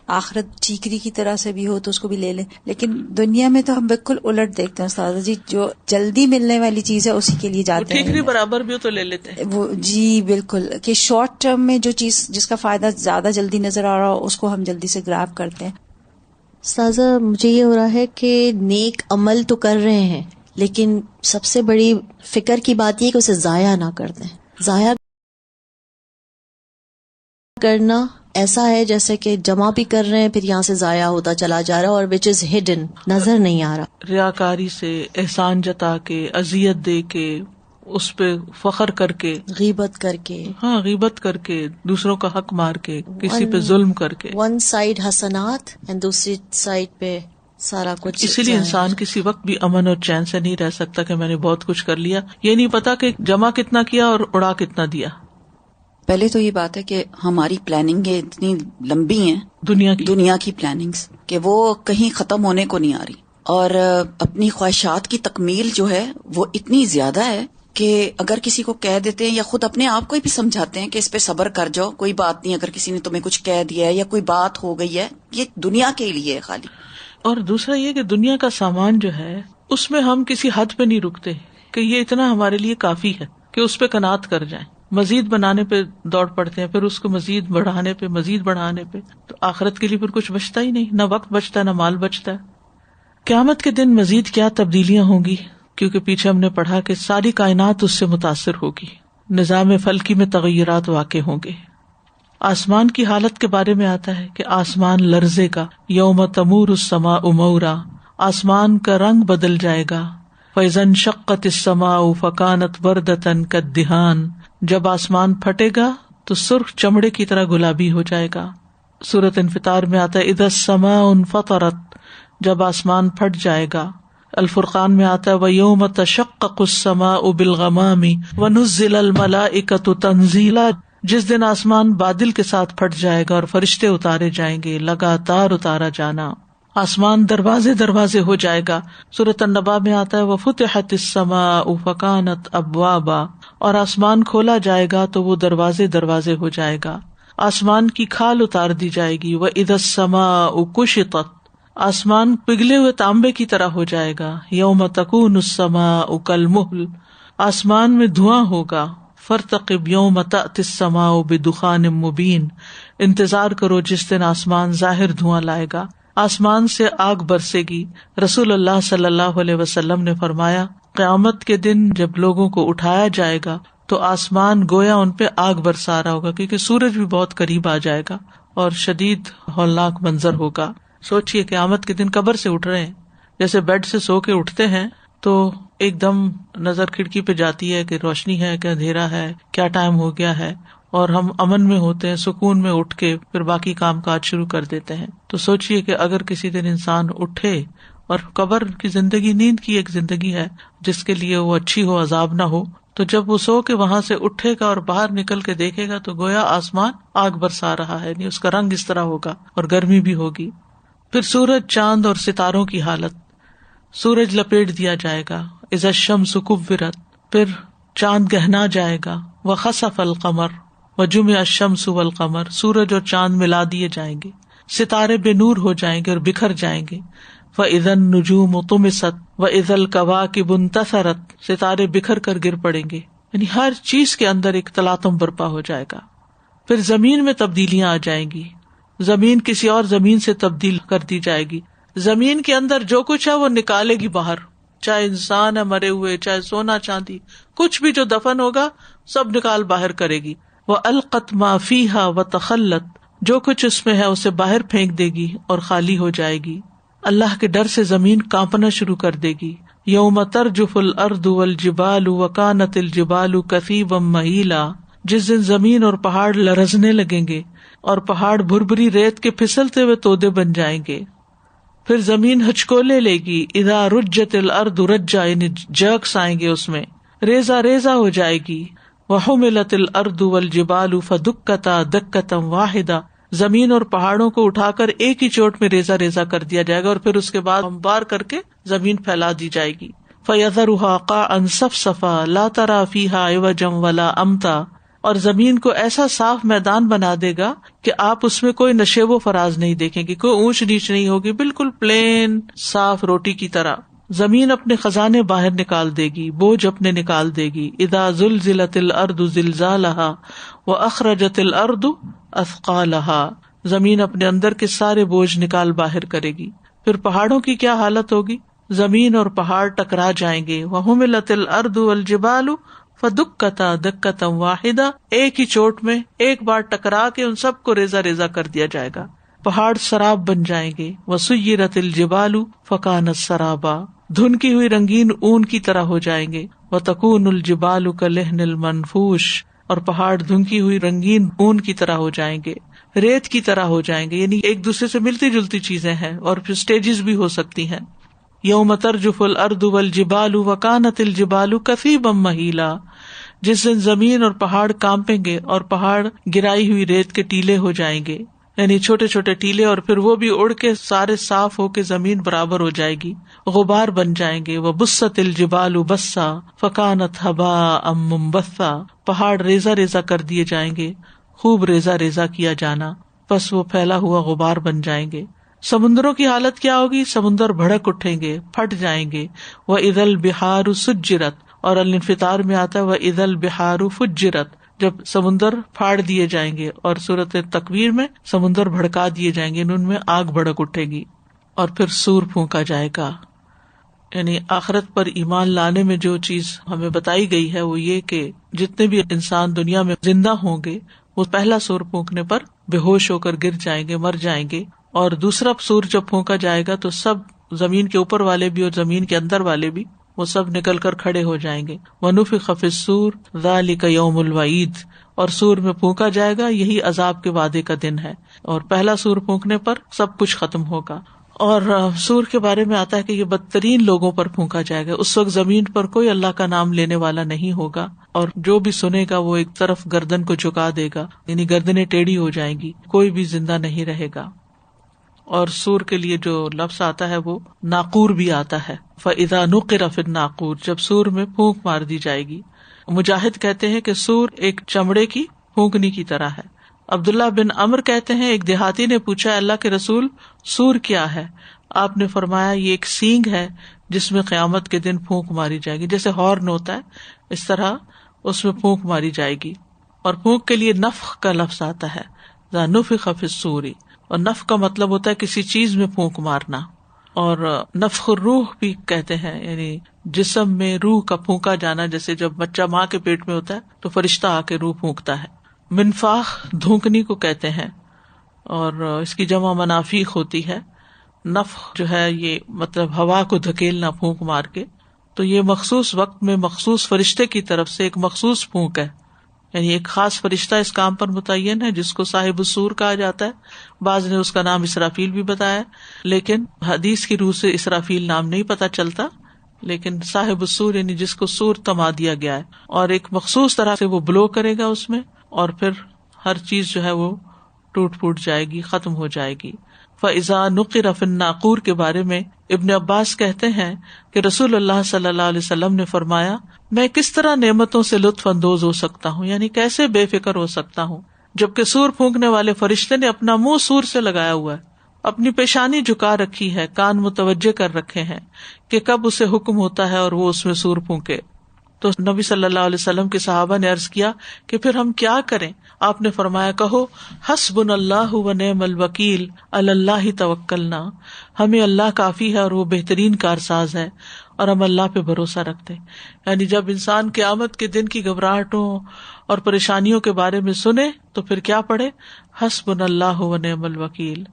Speaker 4: آخرت چیکری کی طرح سے بھی ہو تو اس کو بھی لے لیں، لیکن دنیا میں تو ہم بالکل الٹ دیکھتے ہیں استاذہ جی، جو جلدی ملنے والی چیز ہے اسی کے لیے جاتے ہیں.
Speaker 1: ٹھیکری برابر بھی ہو تو لے لیتے ہیں
Speaker 4: وہ، جی بالکل، کہ شارٹ ٹرم میں جو چیز جس کا فائدہ زیادہ جلدی نظر آ رہا ہو اس کو ہم جلدی سے گراب کرتے ہیں.
Speaker 5: استاذہ مجھے یہ ہو رہا ہے کہ نیک عمل تو کر رہے ہیں، لیکن سب سے بڑی فکر کی بات یہ کہ اسے ضائع نہ کر دیں. ضائع کرنا ایسا ہے جیسے کہ جمع بھی کر رہے ہیں پھر یہاں سے ضائع ہوتا چلا جا رہا ہے، اور وچ از ہڈن، نظر نہیں آ رہا.
Speaker 1: ریاکاری سے، احسان جتا کے، اذیت دے کے، اس پہ فخر کر کے،
Speaker 5: غیبت کر کے،
Speaker 1: ہاں غیبت کر کے، دوسروں کا حق مار کے، کسی پہ ظلم کر کے.
Speaker 5: ون سائڈ حسنات اور دوسری سائڈ پہ سارا کچھ.
Speaker 1: اسی لیے انسان کسی وقت بھی امن اور چین سے نہیں رہ سکتا کہ میں نے بہت کچھ کر لیا، یہ نہیں پتا کہ جمع کتنا کیا اور اڑا کتنا دیا.
Speaker 6: پہلے تو یہ بات ہے کہ ہماری پلاننگیں اتنی لمبی ہیں، دنیا کی پلاننگز، کہ وہ کہیں ختم ہونے کو نہیں آ رہی، اور اپنی خواہشات کی تکمیل جو ہے وہ اتنی زیادہ ہے کہ اگر کسی کو کہہ دیتے ہیں یا خود اپنے آپ کو بھی سمجھاتے ہیں کہ اس پہ صبر کر جاؤ، کوئی بات نہیں، اگر کسی نے تمہیں کچھ کہہ دیا ہے یا کوئی بات ہو گئی ہے، یہ دنیا کے لیے ہے خالی.
Speaker 1: اور دوسرا یہ کہ دنیا کا سامان جو ہے اس میں ہم کسی حد پہ نہیں رکتے کہ یہ اتنا ہمارے لیے کافی ہے کہ اس پہ قناعت کر جائیں، مزید بنانے پہ دوڑ پڑتے ہیں، پھر اس کو مزید بڑھانے پہ، تو آخرت کے لیے پھر کچھ بچتا ہی نہیں، نہ وقت بچتا ہے نہ مال بچتا ہے. قیامت کے دن مزید کیا تبدیلیاں ہوں گی، کیونکہ پیچھے ہم نے پڑھا کہ ساری کائنات اس سے متاثر ہوگی، نظام فلکی میں تغیرات واقع ہوں گے. آسمان کی حالت کے بارے میں آتا ہے کہ آسمان لرزے گا، یوم تمور السماء مورا، آسمان کا رنگ بدل جائے گا. فَإِذَا انشَقَّتِ السَّمَاءُ فَكَانَتْ وَرْدَةً كَالدِّهَانِ، جب آسمان پھٹے گا تو سرخ چمڑے کی طرح گلابی ہو جائے گا. سورۃ انفطار میں آتا ہے اذا السماء انفطرت، جب آسمان پھٹ جائے گا. الفرقان میں آتا ہے وَيَوْمَ تَشَقَّقُ السَّمَاءُ بِالْغَمَامِ وَنُزِّلَ الْمَلَائِكَةُ تَنزِيلًا، جس دن آسمان بادل کے ساتھ پھٹ جائے گا اور فرشتے اتارے جائیں گے، لگاتار اتارا جانا. آسمان دروازے ہو جائے گا. سورۃ النبا میں آتا ہے وَفُتِحَتِ السَّمَاءُ فَكَانَتْ أَبْوَابًا، اور آسمان کھولا جائے گا تو وہ دروازے ہو جائے گا. آسمان کی کھال اتار دی جائے گی. وَإِذَا السَّمَاءُ كُشِطَتْ، آسمان پگھلے ہوئے تانبے کی طرح ہو جائے گا. یوم تکون السماء کالمہل، آسمان میں دھواں ہوگا. فارتقب یوم تأتی السماء بدخان مبین، انتظار کرو جس دن آسمان ظاہر دھواں لائے گا، آسمان سے آگ برسے گی. رسول اللہ صلی اللہ علیہ وسلم نے فرمایا قیامت کے دن جب لوگوں کو اٹھایا جائے گا تو آسمان گویا ان پہ آگ برسا رہا ہوگا، کیونکہ سورج بھی بہت قریب آ جائے گا اور شدید ہولناک منظر ہوگا. سوچئے قیامت کے دن قبر سے اٹھ رہے ہیں، جیسے بیڈ سے سو کے اٹھتے ہیں تو ایک دم نظر کھڑکی پہ جاتی ہے کہ روشنی ہے کہ اندھیرا ہے، کیا ٹائم ہو گیا ہے، اور ہم امن میں ہوتے ہیں، سکون میں اٹھ کے پھر باقی کام کاج شروع کر دیتے ہیں. تو سوچئے کہ اگر کسی دن انسان اٹھے، اور قبر کی زندگی نیند کی ایک زندگی ہے جس کے لیے وہ اچھی ہو، عذاب نہ ہو، تو جب وہ سو کے وہاں سے اٹھے گا اور باہر نکل کے دیکھے گا تو گویا آسمان آگ برسا رہا ہے، نہیں اس کا رنگ اس طرح ہوگا اور گرمی بھی ہوگی. پھر سورج، چاند اور ستاروں کی حالت، سورج لپیٹ دیا جائے گا. اذا الشمس کورت، پھر چاند گہنا جائے گا. وخسف القمر وجمع الشمس والقمر، سورج اور چاند ملا دیے جائیں گے، ستارے بے نور ہو جائیں گے اور بکھر جائیں گے. فاذا النجوم طمست واذا الکواکب انتثرت، ستارے بکھر کر گر پڑیں گے، یعنی ہر چیز کے اندر ایک تلاطم برپا ہو جائے گا. پھر زمین میں تبدیلیاں آ جائیں گی، زمین کسی اور زمین سے تبدیل کر دی جائے گی. زمین کے اندر جو کچھ ہے وہ نکالے گی باہر، چاہے انسان ہے مرے ہوئے، چاہے سونا چاندی، کچھ بھی جو دفن ہوگا سب نکال باہر کرے گی. وَأَلْقَتْ مَا فِيهَا وَتَخَلَّتْ، جو کچھ اس میں ہے اسے باہر پھینک دے گی اور خالی ہو جائے گی. اللہ کے ڈر سے زمین کانپنا شروع کر دے گی. یوم ترجف الارض والجبال وکانت الجبال کثیبا مہیلا، جس دن زمین اور پہاڑ لرزنے لگیں گے اور پہاڑ بھربھری ریت کے پھسلتے ہوئے تودے بن جائیں گے. پھر زمین ہچکولے لے گی. اذا رجت الارض رجا، یعنی جرکس آئیں گے اس میں، ریزہ ریزہ ہو جائے گی. وحملت الارض والجبال فدکتا دکتا واحدہ، زمین اور پہاڑوں کو اٹھا کر ایک ہی چوٹ میں ریزہ ریزہ کر دیا جائے گا اور پھر اس کے بعد ہموار کر کے زمین پھیلا دی جائے گی. فَيَذَرُهَا قَاعًا صَفْصَفًا لَا تَرَىٰ فِيهَا عِوَجًا وَلَا أَمْتًا، اور زمین کو ایسا صاف میدان بنا دے گا کہ آپ اس میں کوئی نشیب و فراز نہیں دیکھیں گے، کوئی اونچ نیچ نہیں ہوگی، بالکل پلین صاف روٹی کی طرح. زمین اپنے خزانے باہر نکال دے گی، بوجھ اپنے نکال دے گی. اذا زلزلت الارض زلزالها واخرجت الارض اثقالها، زمین اپنے اندر کے سارے بوجھ نکال باہر کرے گی. پھر پہاڑوں کی کیا حالت ہوگی؟ زمین اور پہاڑ ٹکرا جائیں گے. وحملت الارض والجبال فدکتا دکتا واحدہ، ایک ہی چوٹ میں ایک بار ٹکرا کے ان سب کو ریزہ ریزہ کر دیا جائے گا. پہاڑ سراب بن جائیں گے. وسیرت الجبال فکانت سرابا، دھنکی ہوئی رنگین اون کی طرح ہو جائیں گے. وتکون الجبال کالعہن المنفوش، اور پہاڑ دھنکی ہوئی رنگین اون کی طرح ہو جائیں گے، ریت کی طرح ہو جائیں گے. یعنی ایک دوسرے سے ملتی جلتی چیزیں ہیں اور پھر سٹیجز بھی ہو سکتی ہیں. یوم ترجف الارض والجبال وکانت الجبال کثیبا مہیلا، جس دن زمین اور پہاڑ کانپیں گے اور پہاڑ گرائی ہوئی ریت کے ٹیلے ہو جائیں گے، یعنی چھوٹے چھوٹے ٹیلے، اور پھر وہ بھی اڑ کے سارے صاف ہو کے زمین برابر ہو جائے گی، غبار بن جائیں گے. وبست الجبال بسا فکانت ہباء منبثا، پہاڑ ریزہ ریزہ کر دیے جائیں گے، خوب ریزہ ریزہ کیا جانا، پس وہ پھیلا ہوا غبار بن جائیں گے. سمندروں کی حالت کیا ہوگی؟ سمندر بھڑک اٹھیں گے، پھٹ جائیں گے. وَإِذَا الْبِحَارُ سُجِّرَتْ، اور الانفطار میں آتا ہے وَإِذَا الْبِحَارُ فُجِّرَتْ، جب سمندر پھاڑ دیے جائیں گے. اور سورۃ تکویر میں سمندر بھڑکا دیے جائیں گے، ان میں آگ بھڑک اٹھے گی. اور پھر سور پھونکا جائے گا. یعنی آخرت پر ایمان لانے میں جو چیز ہمیں بتائی گئی ہے وہ یہ کہ جتنے بھی انسان دنیا میں زندہ ہوں گے وہ پہلا سور پھونکنے پر بے ہوش ہو کر گر جائیں گے، مر جائیں گے. اور دوسرا سور جب پھونکا جائے گا تو سب زمین کے اوپر والے بھی اور زمین کے اندر والے بھی وہ سب نکل کر کھڑے ہو جائیں گے. وَنُفِخَ فِي الصُّورِ ذَلِكَ يَوْمُ الْوَعِيدِ، اور سور میں پھونکا جائے گا، یہی عذاب کے وعدے کا دن ہے. اور پہلا سور پھونکنے پر سب کچھ ختم ہوگا. اور سور کے بارے میں آتا ہے کہ یہ بدترین لوگوں پر پھونکا جائے گا. اس وقت زمین پر کوئی اللہ کا نام لینے والا نہیں ہوگا، اور جو بھی سنے گا وہ ایک طرف گردن کو جھکا دے گا، یعنی گردنیں ٹیڑھی ہو جائیں گی، کوئی بھی زندہ نہیں رہے گا. اور سور کے لیے جو لفظ آتا ہے وہ ناقور بھی آتا ہے. فَإِذَا نُقِرَ فِي النَّاقُورِ، جب سور میں پھونک مار دی جائے گی. مجاہد کہتے ہیں کہ سور ایک چمڑے کی پھونکنی کی طرح ہے. عبداللہ بن عمر کہتے ہیں ایک دیہاتی نے پوچھا اللہ کے رسول سور کیا ہے؟ آپ نے فرمایا یہ ایک سینگ ہے جس میں قیامت کے دن پھونک ماری جائے گی، جیسے ہارن ہوتا ہے اس طرح اس میں پھونک ماری جائے گی. اور پھونک کے لیے نفخ کا لفظ آتا ہے، ذا نفخ فی الصور، اور نفخ کا مطلب ہوتا ہے کسی چیز میں پھونک مارنا. اور نفخ الروح بھی کہتے ہیں، یعنی جسم میں روح کا پھونکا جانا، جیسے جب بچہ ماں کے پیٹ میں ہوتا ہے تو فرشتہ آ کے روح پھونکتا ہے. منفاخ دھونکنی کو کہتے ہیں اور اس کی جمع منافیخ ہوتی ہے. نفخ جو ہے یہ مطلب ہوا کو دھکیلنا پھونک مار کے، تو یہ مخصوص وقت میں مخصوص فرشتے کی طرف سے ایک مخصوص پھونک ہے، یعنی ایک خاص فرشتہ اس کام پر متعین ہے جس کو صاحب السور کہا جاتا ہے. بعض نے اس کا نام اسرافیل بھی بتایا، لیکن حدیث کی روح سے اسرافیل نام نہیں پتا چلتا، لیکن صاحب السور یعنی جس کو سور تما دیا گیا ہے. اور ایک مخصوص طرح سے وہ بلو کرے گا اس میں، اور پھر ہر چیز جو ہے وہ ٹوٹ پھوٹ جائے گی، ختم ہو جائے گی. فَإِذَا نُقِرَ فِي النَّاقُورِ کے بارے میں ابن عباس کہتے ہیں کہ رسول اللہ صلی اللہ علیہ وسلم نے فرمایا میں کس طرح نعمتوں سے لطف اندوز ہو سکتا ہوں، یعنی کیسے بے فکر ہو سکتا ہوں، جبکہ سور پھونکنے والے فرشتے نے اپنا منہ سور سے لگایا ہوا ہے، اپنی پیشانی جھکا رکھی ہے، کان متوجہ کر رکھے ہیں کہ کب اسے حکم ہوتا ہے اور وہ اس میں سور پھونکے. تو نبی صلی اللہ علیہ وسلم کے صحابہ نے عرض کیا کہ پھر ہم کیا کریں؟ آپ نے فرمایا کہو حسبنا اللہ و نعم الوکیل علی اللہ توکلنا، ہمیں اللہ کافی ہے اور وہ بہترین کارساز ہے اور ہم اللہ پہ بھروسہ رکھتے ہیں. یعنی جب انسان قیامت کے دن کی گھبراہٹوں اور پریشانیوں کے بارے میں سنے تو پھر کیا پڑھے؟ حسبنا اللہ و نعم الوکیل.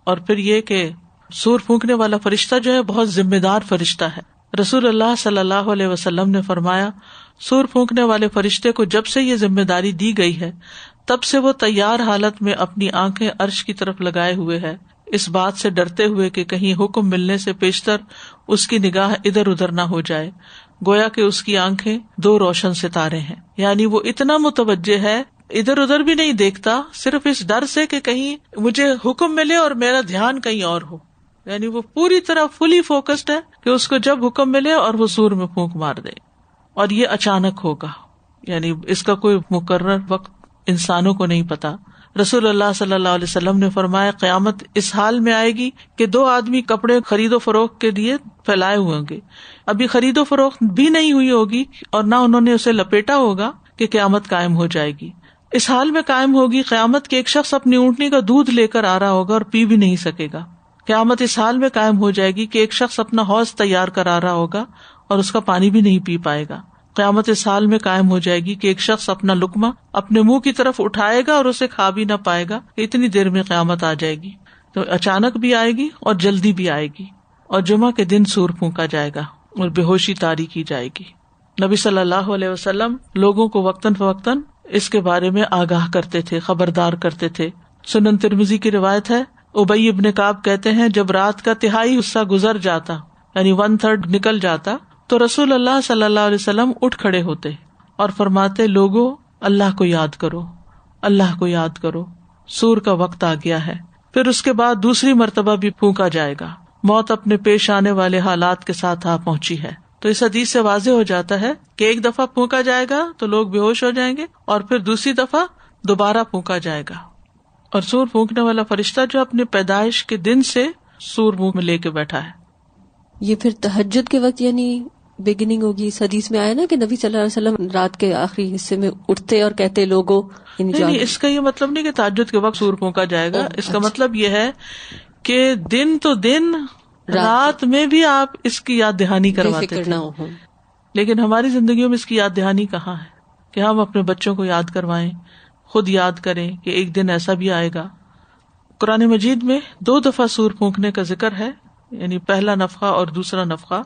Speaker 1: اور پھر یہ کہ سور پھونکنے والا فرشتہ جو ہے بہت ذمہ دار فرشتہ ہے. رسول اللہ صلی اللہ علیہ وسلم نے فرمایا سور پھونکنے والے فرشتے کو جب سے یہ ذمہ داری دی گئی ہے تب سے وہ تیار حالت میں اپنی آنکھیں عرش کی طرف لگائے ہوئے ہے، اس بات سے ڈرتے ہوئے کہ کہیں حکم ملنے سے پیشتر اس کی نگاہ ادھر ادھر نہ ہو جائے، گویا کہ اس کی آنکھیں دو روشن ستارے ہیں. یعنی وہ اتنا متوجہ ہے، ادھر ادھر بھی نہیں دیکھتا، صرف اس ڈر سے کہ کہیں مجھے حکم ملے اور میرا دھیان کہیں اور ہو. یعنی وہ پوری طرح فلی فوکسڈ ہے کہ اس کو جب حکم ملے اور وہ سور میں پھونک مار دے. اور یہ اچانک ہوگا، یعنی اس کا کوئی مقرر وقت انسانوں کو نہیں پتا. رسول اللہ صلی اللہ علیہ وسلم نے فرمایا قیامت اس حال میں آئے گی کہ دو آدمی کپڑے خرید و فروخت کے لیے پھیلائے ہوئے ہوں گے، ابھی خرید و فروخت بھی نہیں ہوئی ہوگی اور نہ انہوں نے اسے لپیٹا ہوگا کہ قیامت قائم ہو جائے گی. اس حال میں قائم ہوگی قیامت کہ ایک شخص اپنی اونٹنی کا دودھ لے کر آ رہا ہوگا اور پی بھی نہیں سکے گا. قیامت اس حال میں قائم ہو جائے گی کہ ایک شخص اپنا حوض تیار کرا رہا ہوگا اور اس کا پانی بھی نہیں پی پائے گا. قیامت اس حال میں قائم ہو جائے گی کہ ایک شخص اپنا لقمہ اپنے منہ کی طرف اٹھائے گا اور اسے کھا بھی نہ پائے گا. اتنی دیر میں قیامت آ جائے گی. تو اچانک بھی آئے گی اور جلدی بھی آئے گی. اور جمعہ کے دن سور پھونکا جائے گا اور بے ہوشی طاری کی جائے گی. نبی صلی اللہ علیہ وسلم لوگوں کو وقتاً فوقتاً اس کے بارے میں آگاہ کرتے تھے، خبردار کرتے تھے. سنن ترمذی کی روایت ہے، ابی ابن کعب کہتے ہیں جب رات کا تہائی حصہ گزر جاتا، یعنی 1/3 نکل جاتا، تو رسول اللہ صلی اللہ علیہ وسلم اٹھ کھڑے ہوتے اور فرماتے لوگوں اللہ کو یاد کرو، اللہ کو یاد کرو، سور کا وقت آ گیا ہے. پھر اس کے بعد دوسری مرتبہ بھی پھونکا جائے گا، موت اپنے پیش آنے والے حالات کے ساتھ آ پہنچی ہے. تو اس حدیث سے واضح ہو جاتا ہے کہ ایک دفعہ پھونکا جائے گا تو لوگ بے ہوش ہو جائیں گے اور پھر دوسری دفعہ دوبارہ پھونکا جائے گا. اور سور پھونکنے والا فرشتہ جو اپنے پیدائش کے دن سے سور منہ میں لے کے بیٹھا ہے.
Speaker 7: یہ پھر تہجد کے وقت یعنی بگننگ ہوگی. اس حدیث میں آیا نا کہ نبی صلی اللہ علیہ وسلم رات کے آخری حصے میں اٹھتے اور کہتے لوگوں.
Speaker 1: نہیں، اس کا یہ مطلب نہیں کہ تہجد کے وقت سور پھونکا جائے گا. اس کا مطلب یہ ہے کہ دن تو دن رات میں بھی آپ اس کی یاد دہانی کرواتے تھے. لیکن ہماری زندگیوں میں اس کی یاد دہانی کہاں ہے کہ ہم اپنے بچوں کو یاد کروائیں، خود یاد کریں کہ ایک دن ایسا بھی آئے گا. قرآن مجید میں 2 دفعہ سور پھونکنے کا ذکر ہے، یعنی پہلا نفخہ اور دوسرا نفخہ.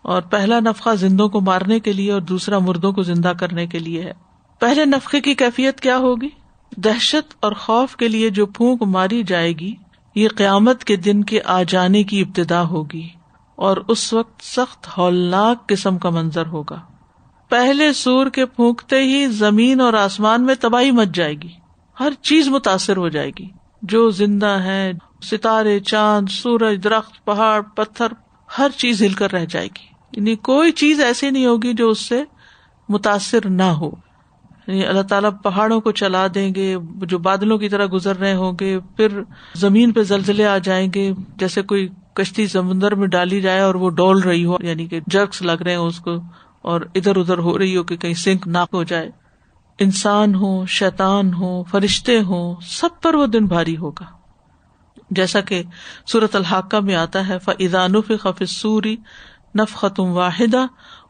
Speaker 1: اور پہلا نفخہ زندوں کو مارنے کے لیے اور دوسرا مردوں کو زندہ کرنے کے لیے ہے. پہلے نفخے کی کیفیت کیا ہوگی؟ دہشت اور خوف کے لیے جو پھونک ماری جائے گی یہ قیامت کے دن کے آ جانے کی ابتدا ہوگی اور اس وقت سخت ہولناک قسم کا منظر ہوگا. پہلے سور کے پھونکتے ہی زمین اور آسمان میں تباہی مچ جائے گی، ہر چیز متاثر ہو جائے گی، جو زندہ ہے، ستارے، چاند، سورج، درخت، پہاڑ، پتھر، ہر چیز ہل کر رہ جائے گی. یعنی کوئی چیز ایسی نہیں ہوگی جو اس سے متاثر نہ ہو. یعنی اللہ تعالیٰ پہاڑوں کو چلا دیں گے جو بادلوں کی طرح گزر رہے ہوں گے، پھر زمین پہ زلزلے آ جائیں گے، جیسے کوئی کشتی سمندر میں ڈالی جائے اور وہ ڈول رہی ہو، یعنی کہ جرکس لگ رہے ہوں اس کو اور ادھر ادھر ہو رہی ہو کہ کہیں سنک نہ ہو جائے. انسان ہو، شیطان ہو، فرشتے ہوں، سب پر وہ دن بھاری ہوگا. جیسا کہ سورۃ الحاقہ میں آتا ہے فَإِذَا نُفِخَ فِي الصُّورِ نَفْخَةٌ وَاحِدَةٌ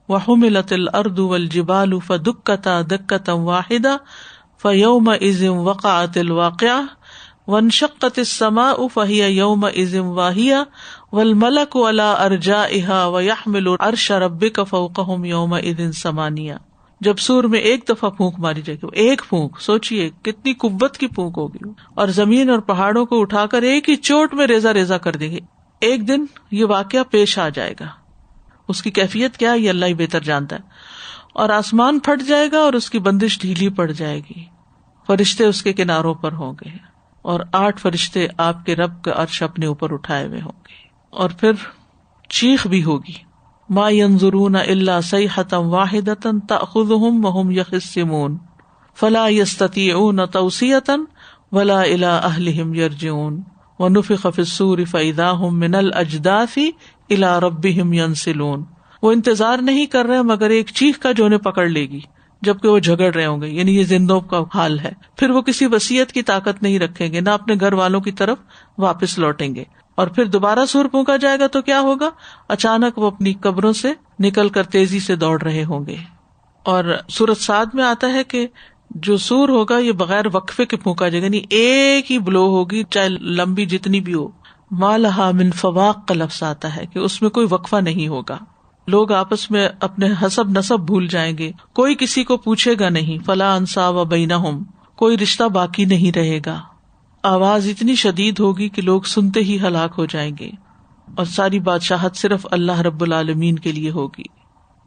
Speaker 1: وَحُمِلَتِ الْأَرْضُ وَالْجِبَالُ فَدُكَّتَا دَكَّةً وَاحِدَةً فَيَوْمَئِذٍ وَقَعَتِ الْوَاقِعَةُ وَانشَقَّتِ السَّمَاءُ فَهِيَ يَوْمَئِذٍ وَاهِيَةٌ وَالْمَلَكُ عَلَى أَرْجَائِهَا وَيَحْمِلُ عَرْشَ رَبِّكَ فَوْقَهُمْ يَوْمَئِذٍ ثَمَانِيَةٌ. جب سور میں ایک دفعہ پھونک ماری جائے گی، ایک پھونک، سوچئے کتنی قوت کی پھونک ہوگی، اور زمین اور پہاڑوں کو اٹھا کر ایک ہی چوٹ میں ریزہ ریزہ کر دیں گے. ایک دن یہ واقعہ پیش آ جائے گا، اس کی کیفیت کیا یہ اللہ ہی بہتر جانتا ہے. اور آسمان پھٹ جائے گا اور اس کی بندش ڈھیلی پڑ جائے گی، فرشتے اس کے کناروں پر ہوں گے اور 8 فرشتے آپ کے رب کا عرش اپنے اوپر اٹھائے ہوئے ہوں گے. اور پھر چیخ بھی ہوگی، ما ينظرون الا صيحة واحدة تأخذهم وهم يخصمون فلا يستطيعون توصية ولا الى اهلهم يرجعون ونفخ في الصور فإذا هم من الأجداث الى ربهم ينسلون وہ انتظار نہیں کر رہے مگر ایک چیخ کا جو انہیں پکڑ لے گی جبکہ وہ جھگڑ رہے ہوں گے. یعنی یہ زندوں کا حال ہے. پھر وہ کسی وصیت کی طاقت نہیں رکھیں گے، نہ اپنے گھر والوں کی طرف واپس لوٹیں گے. اور پھر دوبارہ سور پھونکا جائے گا تو کیا ہوگا؟ اچانک وہ اپنی قبروں سے نکل کر تیزی سے دوڑ رہے ہوں گے. اور سورۃ صاد میں آتا ہے کہ جو سور ہوگا یہ بغیر وقفے کے پھونکا جائے گا، یعنی ایک ہی بلو ہوگی چاہے لمبی جتنی بھی ہو. ما لہا من فواق کا لفظ آتا ہے کہ اس میں کوئی وقفہ نہیں ہوگا. لوگ آپس میں اپنے حسب نسب بھول جائیں گے، کوئی کسی کو پوچھے گا نہیں. فلا انصاب بینہم، کوئی رشتہ باقی نہیں رہے گا. آواز اتنی شدید ہوگی کہ لوگ سنتے ہی ہلاک ہو جائیں گے، اور ساری بادشاہت صرف اللہ رب العالمین کے لیے ہوگی.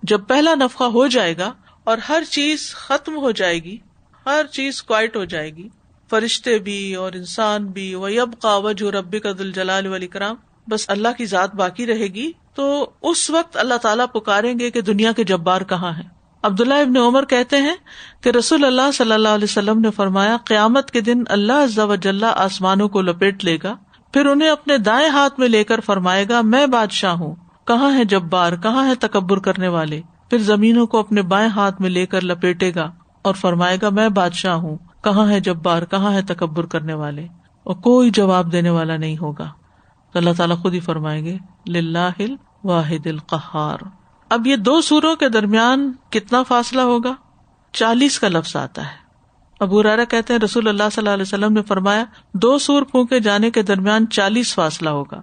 Speaker 1: جب پہلا نفخہ ہو جائے گا اور ہر چیز ختم ہو جائے گی، ہر چیز کوائٹ ہو جائے گی، فرشتے بھی اور انسان بھی. وَيَبْقَى وَجْهُ رَبِّكَ ذُو الْجَلَالِ وَالْإِكْرَامِ، بس اللہ کی ذات باقی رہے گی. تو اس وقت اللہ تعالیٰ پکاریں گے کہ دنیا کے جبار کہاں ہیں. عبداللہ ابن عمر کہتے ہیں کہ رسول اللہ صلی اللہ علیہ وسلم نے فرمایا، قیامت کے دن اللہ عز و جل آسمانوں کو لپیٹ لے گا، پھر انہیں اپنے دائیں ہاتھ میں لے کر فرمائے گا، میں بادشاہ ہوں، کہاں ہے جبار، کہاں ہے تکبر کرنے والے. پھر زمینوں کو اپنے بائیں ہاتھ میں لے کر لپیٹے گا اور فرمائے گا، میں بادشاہ ہوں، کہاں ہے جبار، کہاں ہے تکبر کرنے والے. اور کوئی جواب دینے والا نہیں ہوگا. تو اللہ تعالیٰ خود ہی فرمائیں گے، للہ الواحد القہار. اب یہ دو سوروں کے درمیان کتنا فاصلہ ہوگا؟ 40 کا لفظ آتا ہے. ابو ہریرہ کہتے ہیں رسول اللہ صلی اللہ علیہ وسلم نے فرمایا 2 سور پھونکے جانے کے درمیان 40 فاصلہ ہوگا.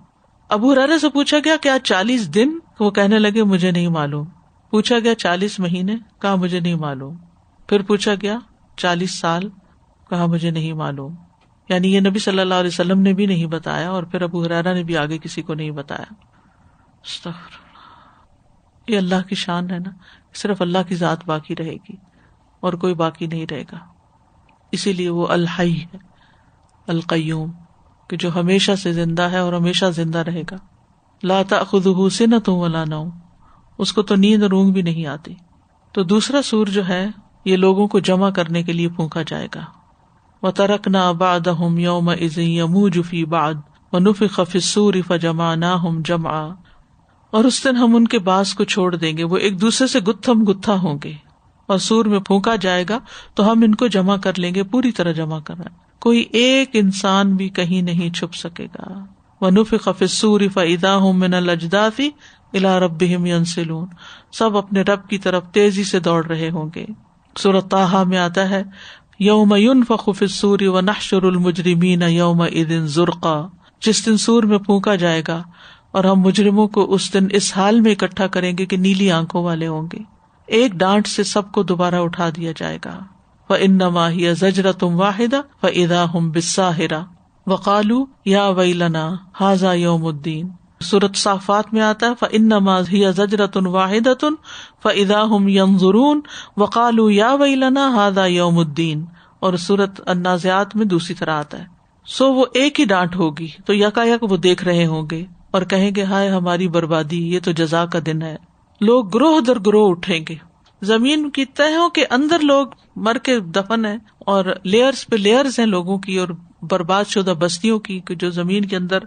Speaker 1: ابو ہریرہ سے پوچھا گیا کیا 40 دن؟ وہ کہنے لگے مجھے نہیں معلوم. پوچھا گیا 40 مہینے؟ کہا مجھے نہیں معلوم. پھر پوچھا گیا 40 سال؟ کہا مجھے نہیں معلوم. یعنی یہ نبی صلی اللہ علیہ وسلم نے بھی نہیں بتایا اور پھر ابو ہریرہ نے بھی آگے کسی کو نہیں بتایا. استغفر اللہ. یہ اللہ کی شان ہے نا، صرف اللہ کی ذات باقی رہے گی اور کوئی باقی نہیں رہے گا. اسی لیے وہ الحی ہے، القیوم، کہ جو ہمیشہ سے زندہ ہے اور ہمیشہ زندہ رہے گا. لا تأخذہ سنۃ ولا نوم، اس کو تو نیند اور اونگ بھی نہیں آتی. تو دوسرا سور جو ہے یہ لوگوں کو جمع کرنے کے لیے پھونکا جائے گا. وَتَرَكْنَا بَعْضَهُمْ يَوْمَئِذٍ يَمُوجُ فِي بَعْضٍ وَنُفِخَ فِي الصُّورِ فَجَمَعْنَاهُمْ جَمْعًا. اور اس دن ہم ان کے بعض کو چھوڑ دیں گے، وہ ایک دوسرے سے گتھم گتھا ہوں گے، اور سور میں پھونکا جائے گا تو ہم ان کو جمع کر لیں گے، پوری طرح جمع کرنا. کوئی ایک انسان بھی کہیں نہیں چھپ سکے گا. وَنُفِخَ فِي الصُّورِ فَإِذَا هُم مِّنَ الْأَجْدَاثِ إِلَىٰ رَبِّهِمْ يَنسِلُونَ. سب اپنے رب کی طرف تیزی سے دوڑ رہے ہوں گے. سورۃ طٰہٰ میں آتا ہے یوم ينفخ فی الصور ونحشر المجرمین یومئذ زرقا. جس دن سور میں پھونکا جائے گا اور ہم مجرموں کو اس دن اس حال میں اکٹھا کریں گے کہ نیلی آنکھوں والے ہوں گے. ایک ڈانٹ سے سب کو دوبارہ اٹھا دیا جائے گا. وَإِنَّمَا هِيَ زَجْرَةٌ وَاحِدَةٌ فَإِذَا هُمْ بِالسَّاهِرَةِ وَقَالُوا يَا وَيْلَنَا هَذَا يَوْمُ الدِّينِ. سورۃ صافات میں آتا ہے فَإِنَّمَا هِيَ زَجْرَةٌ وَاحِدَةٌ فَإِذَا هُمْ يَنظُرُونَ وَقَالُوا يَا وَيْلَنَا هَذَا يَوْمُ الدِّينِ. اور سورۃ النازعات میں دوسری طرح آتا ہے وہ ایک ہی ڈانٹ ہوگی تو یکایک وہ دیکھ رہے ہوں گے اور کہیں گے ہائے ہماری بربادی، یہ تو جزا کا دن ہے. لوگ گروہ در گروہ اٹھیں گے، زمین کی تہوں کے اندر لوگ مر کے دفن ہیں، اور لیئرز پہ لیئرز ہیں لوگوں کی اور برباد شدہ بستیوں کی جو زمین کے اندر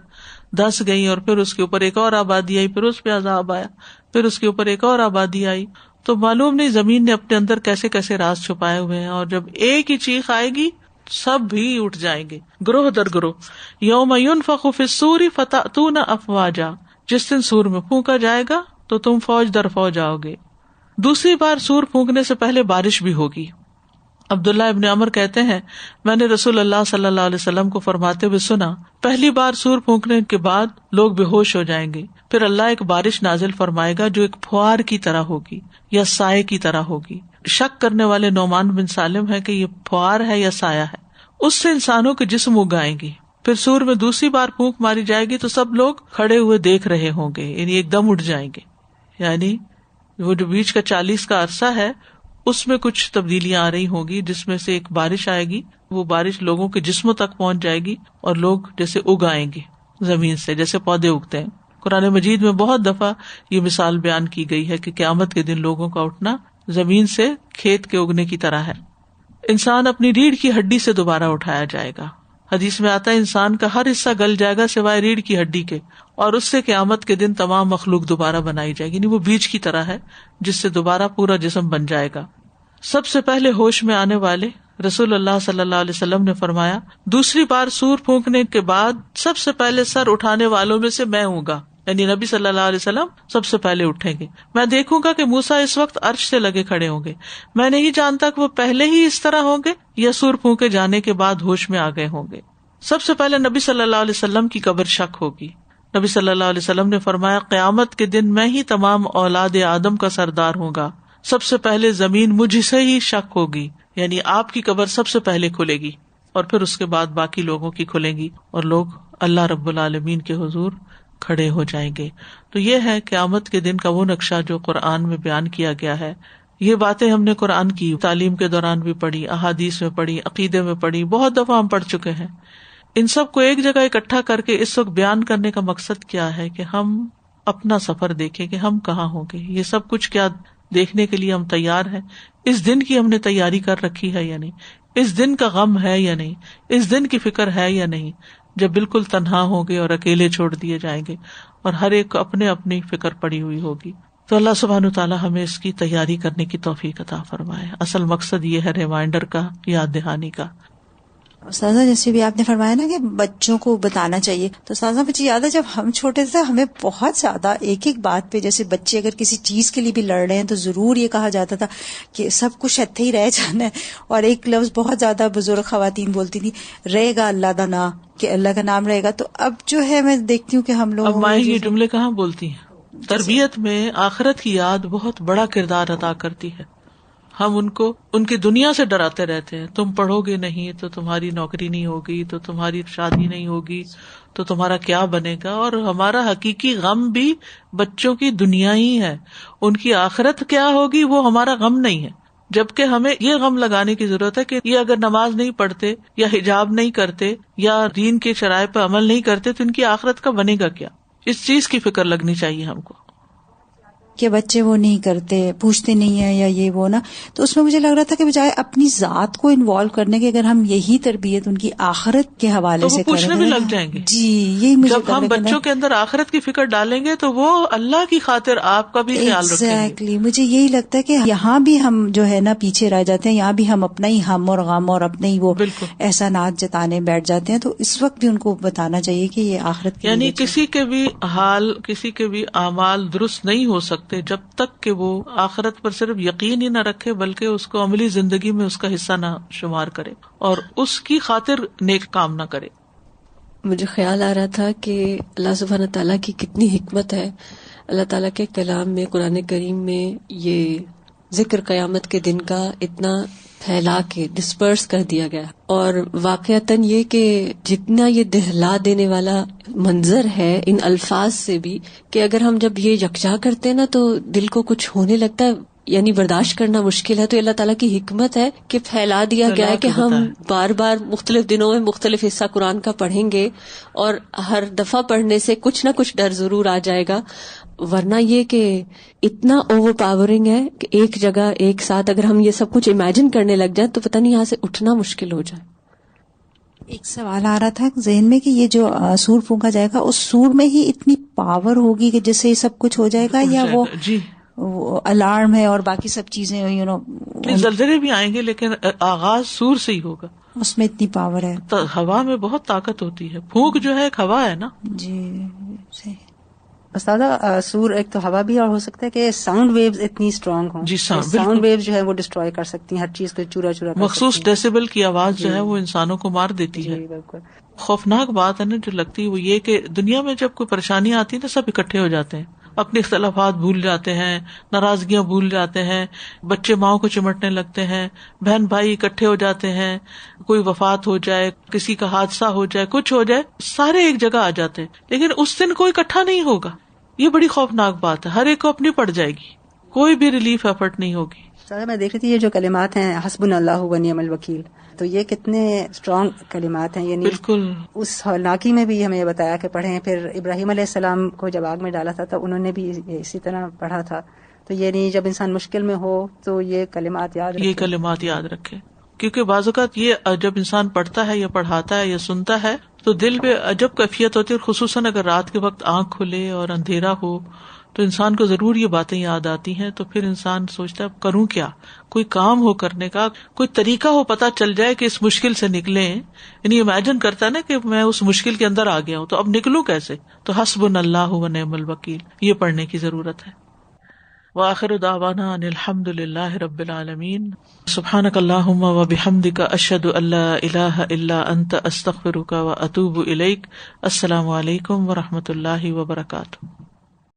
Speaker 1: دھس گئی، اور پھر اس کے اوپر ایک اور آبادی آئی، پھر اس پہ عذاب آیا، پھر اس کے اوپر ایک اور آبادی آئی. تو معلوم نہیں زمین نے اپنے اندر کیسے کیسے راز چھپائے ہوئے ہیں، اور جب ایک ہی چیخ آئے گی سب بھی اٹھ جائیں گے گروہ در گروہ. یوم ينفخ فی الصور فتأتون افواجا. جس دن سور میں پھونکا جائے گا تو تم فوج در فوج آؤ گے. دوسری بار سور پھونکنے سے پہلے بارش بھی ہوگی. عبداللہ ابن عمر کہتے ہیں میں نے رسول اللہ صلی اللہ علیہ وسلم کو فرماتے ہوئے سنا، پہلی بار سور پھونکنے کے بعد لوگ بے ہوش ہو جائیں گے، پھر اللہ ایک بارش نازل فرمائے گا جو ایک پھوار کی طرح ہوگی یا سائے کی طرح ہوگی. شک کرنے والے نعمان بن سالم ہے کہ یہ پھوار ہے یا سایہ ہے. اس سے انسانوں کے جسم اگائیں گی. پھر سور میں دوسری بار پھونک ماری جائے گی تو سب لوگ کھڑے ہوئے دیکھ رہے ہوں گے، یعنی ایک دم اٹھ جائیں گے. یعنی وہ جو بیچ کا 40 کا عرصہ ہے اس میں کچھ تبدیلیاں آ رہی ہوں گی، جس میں سے ایک بارش آئے گی، وہ بارش لوگوں کے جسموں تک پہنچ جائے گی اور لوگ جیسے اگائیں گے زمین سے، جیسے پودے اگتے ہیں. قرآن مجید میں بہت دفعہ یہ مثال بیان کی گئی ہے کہ قیامت کے دن لوگوں کا اٹھنا زمین سے کھیت کے اگنے کی طرح ہے. انسان اپنی ریڑھ کی ہڈی سے دوبارہ اٹھایا جائے گا. حدیث میں آتا ہے انسان کا ہر حصہ گل جائے گا سوائے ریڑھ کی ہڈی کے، اور اس سے قیامت کے دن تمام مخلوق دوبارہ بنائی جائے گی، یعنی وہ بیج کی طرح ہے جس سے دوبارہ پورا جسم بن جائے گا. سب سے پہلے ہوش میں آنے والے رسول اللہ صلی اللہ علیہ وسلم نے فرمایا دوسری بار سور پھونکنے کے بعد سب سے پہلے سر اٹھانے والوں میں سے میں ہوں گا، یعنی نبی صلی اللہ علیہ وسلم سب سے پہلے اٹھیں گے. میں دیکھوں گا کہ موسیٰ اس وقت عرش سے لگے کھڑے ہوں گے. میں نہیں جانتا کہ وہ پہلے ہی اس طرح ہوں گے یا سور پھونکے جانے کے بعد ہوش میں آ گئے ہوں گے. سب سے پہلے نبی صلی اللہ علیہ وسلم کی قبر شق ہوگی. نبی صلی اللہ علیہ وسلم نے فرمایا قیامت کے دن میں ہی تمام اولاد آدم کا سردار ہوں گا. سب سے پہلے زمین مجھ سے ہی شق ہوگی، یعنی آپ کی قبر سب سے پہلے کھلے گی اور پھر اس کے بعد باقی لوگوں کی کھلیں گی اور لوگ اللہ رب العالمین کے حضور کھڑے ہو جائیں گے. تو یہ ہے قیامت کے دن کا وہ نقشہ جو قرآن میں بیان کیا گیا ہے. یہ باتیں ہم نے قرآن کی تعلیم کے دوران بھی پڑھی، احادیث میں پڑھی، عقیدے میں پڑھی، بہت دفعہ ہم پڑھ چکے ہیں. ان سب کو ایک جگہ اکٹھا کر کے اس وقت بیان کرنے کا مقصد کیا ہے کہ ہم اپنا سفر دیکھیں کہ ہم کہاں ہوں گے. یہ سب کچھ کیا دیکھنے کے لیے ہم تیار ہیں؟ اس دن کی ہم نے تیاری کر رکھی ہے یا نہیں؟ اس دن کا غم ہے یا نہیں؟ اس دن کی فکر ہے یا نہیں؟ جب بالکل تنہا ہوں گے اور اکیلے چھوڑ دیے جائیں گے اور ہر ایک کو اپنے اپنی فکر پڑی ہوئی ہوگی. تو اللہ سبحانہ وتعالیٰ ہمیں اس کی تیاری کرنے کی توفیق عطا فرمائے. اصل مقصد یہ ہے ریمائنڈر کا، یاد دہانی کا.
Speaker 4: استاذہ جیسے بھی آپ نے فرمایا نا کہ بچوں کو بتانا چاہیے، تو استاذہ مجھے یاد ہے جب ہم چھوٹے تھے ہمیں بہت زیادہ ایک ایک بات پہ، جیسے بچے اگر کسی چیز کے لیے بھی لڑ رہے ہیں تو ضرور یہ کہا جاتا تھا کہ سب کچھ اتھے ہی رہ جانا ہے. اور ایک لفظ بہت زیادہ بزرگ خواتین بولتی تھی، رہے گا اللہ دا نام، کہ اللہ کا نام رہے گا. تو اب جو ہے میں دیکھتی ہوں کہ ہم لوگ
Speaker 1: اب مائیں یہ جملے کہاں بولتی ہیں. تربیت میں آخرت کی یاد بہت بڑا کردار ادا کرتی ہے. ہم ان کو ان کی دنیا سے ڈراتے رہتے ہیں، تم پڑھو گے نہیں تو تمہاری نوکری نہیں ہوگی، تو تمہاری شادی نہیں ہوگی، تو تمہارا کیا بنے گا. اور ہمارا حقیقی غم بھی بچوں کی دنیا ہی ہے، ان کی آخرت کیا ہوگی وہ ہمارا غم نہیں ہے. جبکہ ہمیں یہ غم لگانے کی ضرورت ہے کہ یہ اگر نماز نہیں پڑھتے یا حجاب نہیں کرتے یا دین کے شرائع پہ عمل نہیں کرتے تو ان کی آخرت کا بنے گا کیا. اس چیز کی فکر لگنی چاہیے ہم کو
Speaker 4: کہ بچے وہ نہیں کرتے، پوچھتے نہیں ہیں یا یہ وہ نا. تو اس میں مجھے لگ رہا تھا کہ بجائے اپنی ذات کو انوالو کرنے کے اگر ہم یہی تربیت ان کی آخرت کے حوالے سے
Speaker 1: پوچھنے بھی لگ جائیں گے.
Speaker 4: جی یہی مجھے
Speaker 1: جب ہم بچوں کے اندر آخرت کی فکر ڈالیں گے تو وہ اللہ کی خاطر آپ کا بھی خیال رکھیں گے.
Speaker 4: ایگزیکٹلی مجھے یہی لگتا ہے کہ یہاں بھی ہم جو ہے نا پیچھے رہ جاتے ہیں، یہاں بھی ہم اپنا ہی ہم اور غم اور اپنے ہی وہ احسانات جتانے بیٹھ جاتے ہیں. تو اس وقت بھی ان کو بتانا چاہیے کہ یہ آخرت
Speaker 1: یعنی کسی کے بھی حال، کسی کے بھی اعمال درست نہیں ہو سکتے جب تک کہ وہ آخرت پر صرف یقین ہی نہ رکھے بلکہ اس کو عملی زندگی میں اس کا حصہ نہ شمار کرے اور اس کی خاطر نیک کام نہ کرے.
Speaker 7: مجھے خیال آ رہا تھا کہ اللہ سبحانہ تعالیٰ کی کتنی حکمت ہے. اللہ تعالیٰ کے کلام میں، قرآن کریم میں یہ ذکر قیامت کے دن کا اتنا پھیلا کے ڈسپرس کر دیا گیا، اور واقعتاً یہ کہ جتنا یہ دہلا دینے والا منظر ہے ان الفاظ سے بھی، کہ اگر ہم جب یہ یکجا کرتے ہیں نا تو دل کو کچھ ہونے لگتا ہے، یعنی برداشت کرنا مشکل ہے. تو اللہ تعالیٰ کی حکمت ہے کہ پھیلا دیا گیا ہے کہ ہم بار بار مختلف دنوں میں مختلف حصہ قرآن کا پڑھیں گے اور ہر دفعہ پڑھنے سے کچھ نہ کچھ ڈر ضرور آ جائے گا. ورنہ یہ کہ اتنا اوور پاورنگ ہے کہ ایک جگہ ایک ساتھ اگر ہم یہ سب کچھ امیجن کرنے لگ جائیں تو پتہ نہیں یہاں سے اٹھنا مشکل ہو جائے.
Speaker 4: ایک سوال آ رہا تھا ذہن میں کہ یہ جو سور پھونکا جائے گا اس سور میں ہی اتنی پاور ہوگی کہ جس سے یہ سب کچھ ہو جائے گا، یا وہ الارم ہے اور باقی سب چیزیں
Speaker 1: زلزلے بھی آئیں گے لیکن آغاز سور سے ہی ہوگا.
Speaker 4: اس میں اتنی پاور ہے.
Speaker 1: ہوا میں بہت طاقت ہوتی ہے، پھونک جو ہے ایک ہوا ہے نا.
Speaker 4: جی صحیح.
Speaker 8: استاذہ سور ایک تو ہوا بھی، اور ہو سکتا ہے کہ ساؤنڈ ویوز اتنی اسٹرانگ ہوں.
Speaker 1: جی
Speaker 8: ساؤنڈ ویوز جو ہے وہ ڈسٹروائے کر سکتی ہیں، ہر چیز کو چورا چورا.
Speaker 1: مخصوص ڈیسیبل کی آواز جو ہے وہ انسانوں کو مار دیتی ہے.
Speaker 8: بالکل
Speaker 1: خوفناک بات ہے نا جو لگتی ہے وہ یہ کہ دنیا میں جب کوئی پریشانی آتی ہے تو سب اکٹھے ہو جاتے ہیں، اپنے اختلافات بھول جاتے ہیں، ناراضگیاں بھول جاتے ہیں، بچے ماؤں کو چمٹنے لگتے ہیں، بہن بھائی اکٹھے ہو جاتے ہیں، کوئی وفات ہو جائے، کسی کا حادثہ ہو جائے، کچھ ہو جائے، سارے ایک جگہ آ جاتے ہیں. لیکن اس دن کوئی اکٹھا نہیں ہوگا. یہ بڑی خوفناک بات ہے. ہر ایک کو اپنی پڑ جائے گی، کوئی بھی ریلیف ایفرٹ نہیں ہوگی.
Speaker 8: میں دیکھ رہی تھی یہ جو کلمات ہیں حسبنا اللہ و نعم الوکیل، تو یہ کتنے اسٹرانگ کلمات ہیں. یعنی
Speaker 1: بالکل
Speaker 8: اس ہولناکی میں بھی ہمیں یہ بتایا کہ پڑھیں. پھر ابراہیم علیہ السلام کو جب آگ میں ڈالا تھا تو انہوں نے بھی اسی طرح پڑھا تھا. تو یعنی جب انسان مشکل میں ہو تو یہ کلمات یاد رکھے.
Speaker 1: یہ کلمات یاد رکھے. کیونکہ بعض اوقات یہ جب انسان پڑھتا ہے یا پڑھاتا ہے یا سنتا ہے تو دل پہ عجب کیفیت ہوتی ہے، خصوصاً اگر رات کے وقت آنکھ کھلے اور اندھیرا ہو تو انسان کو ضرور یہ باتیں یاد آتی ہیں. تو پھر انسان سوچتا ہے اب کروں کیا، کوئی کام ہو کرنے کا، کوئی طریقہ ہو پتا چل جائے کہ اس مشکل سے نکلیں. یعنی امیجن کرتا ہے نا کہ میں اس مشکل کے اندر آ گیا ہوں تو اب نکلوں کیسے. تو حسبنا اللہ و نعم الوکیل یہ پڑھنے کی ضرورت ہے. وآخر دعوانا ان الحمد للہ رب العالمین. سبحانک اللہم و بحمدک اشہد ان لا الہ الا انت استغفرک و اتوب الیک. السلام علیکم و رحمۃ اللہ وبرکاتہ.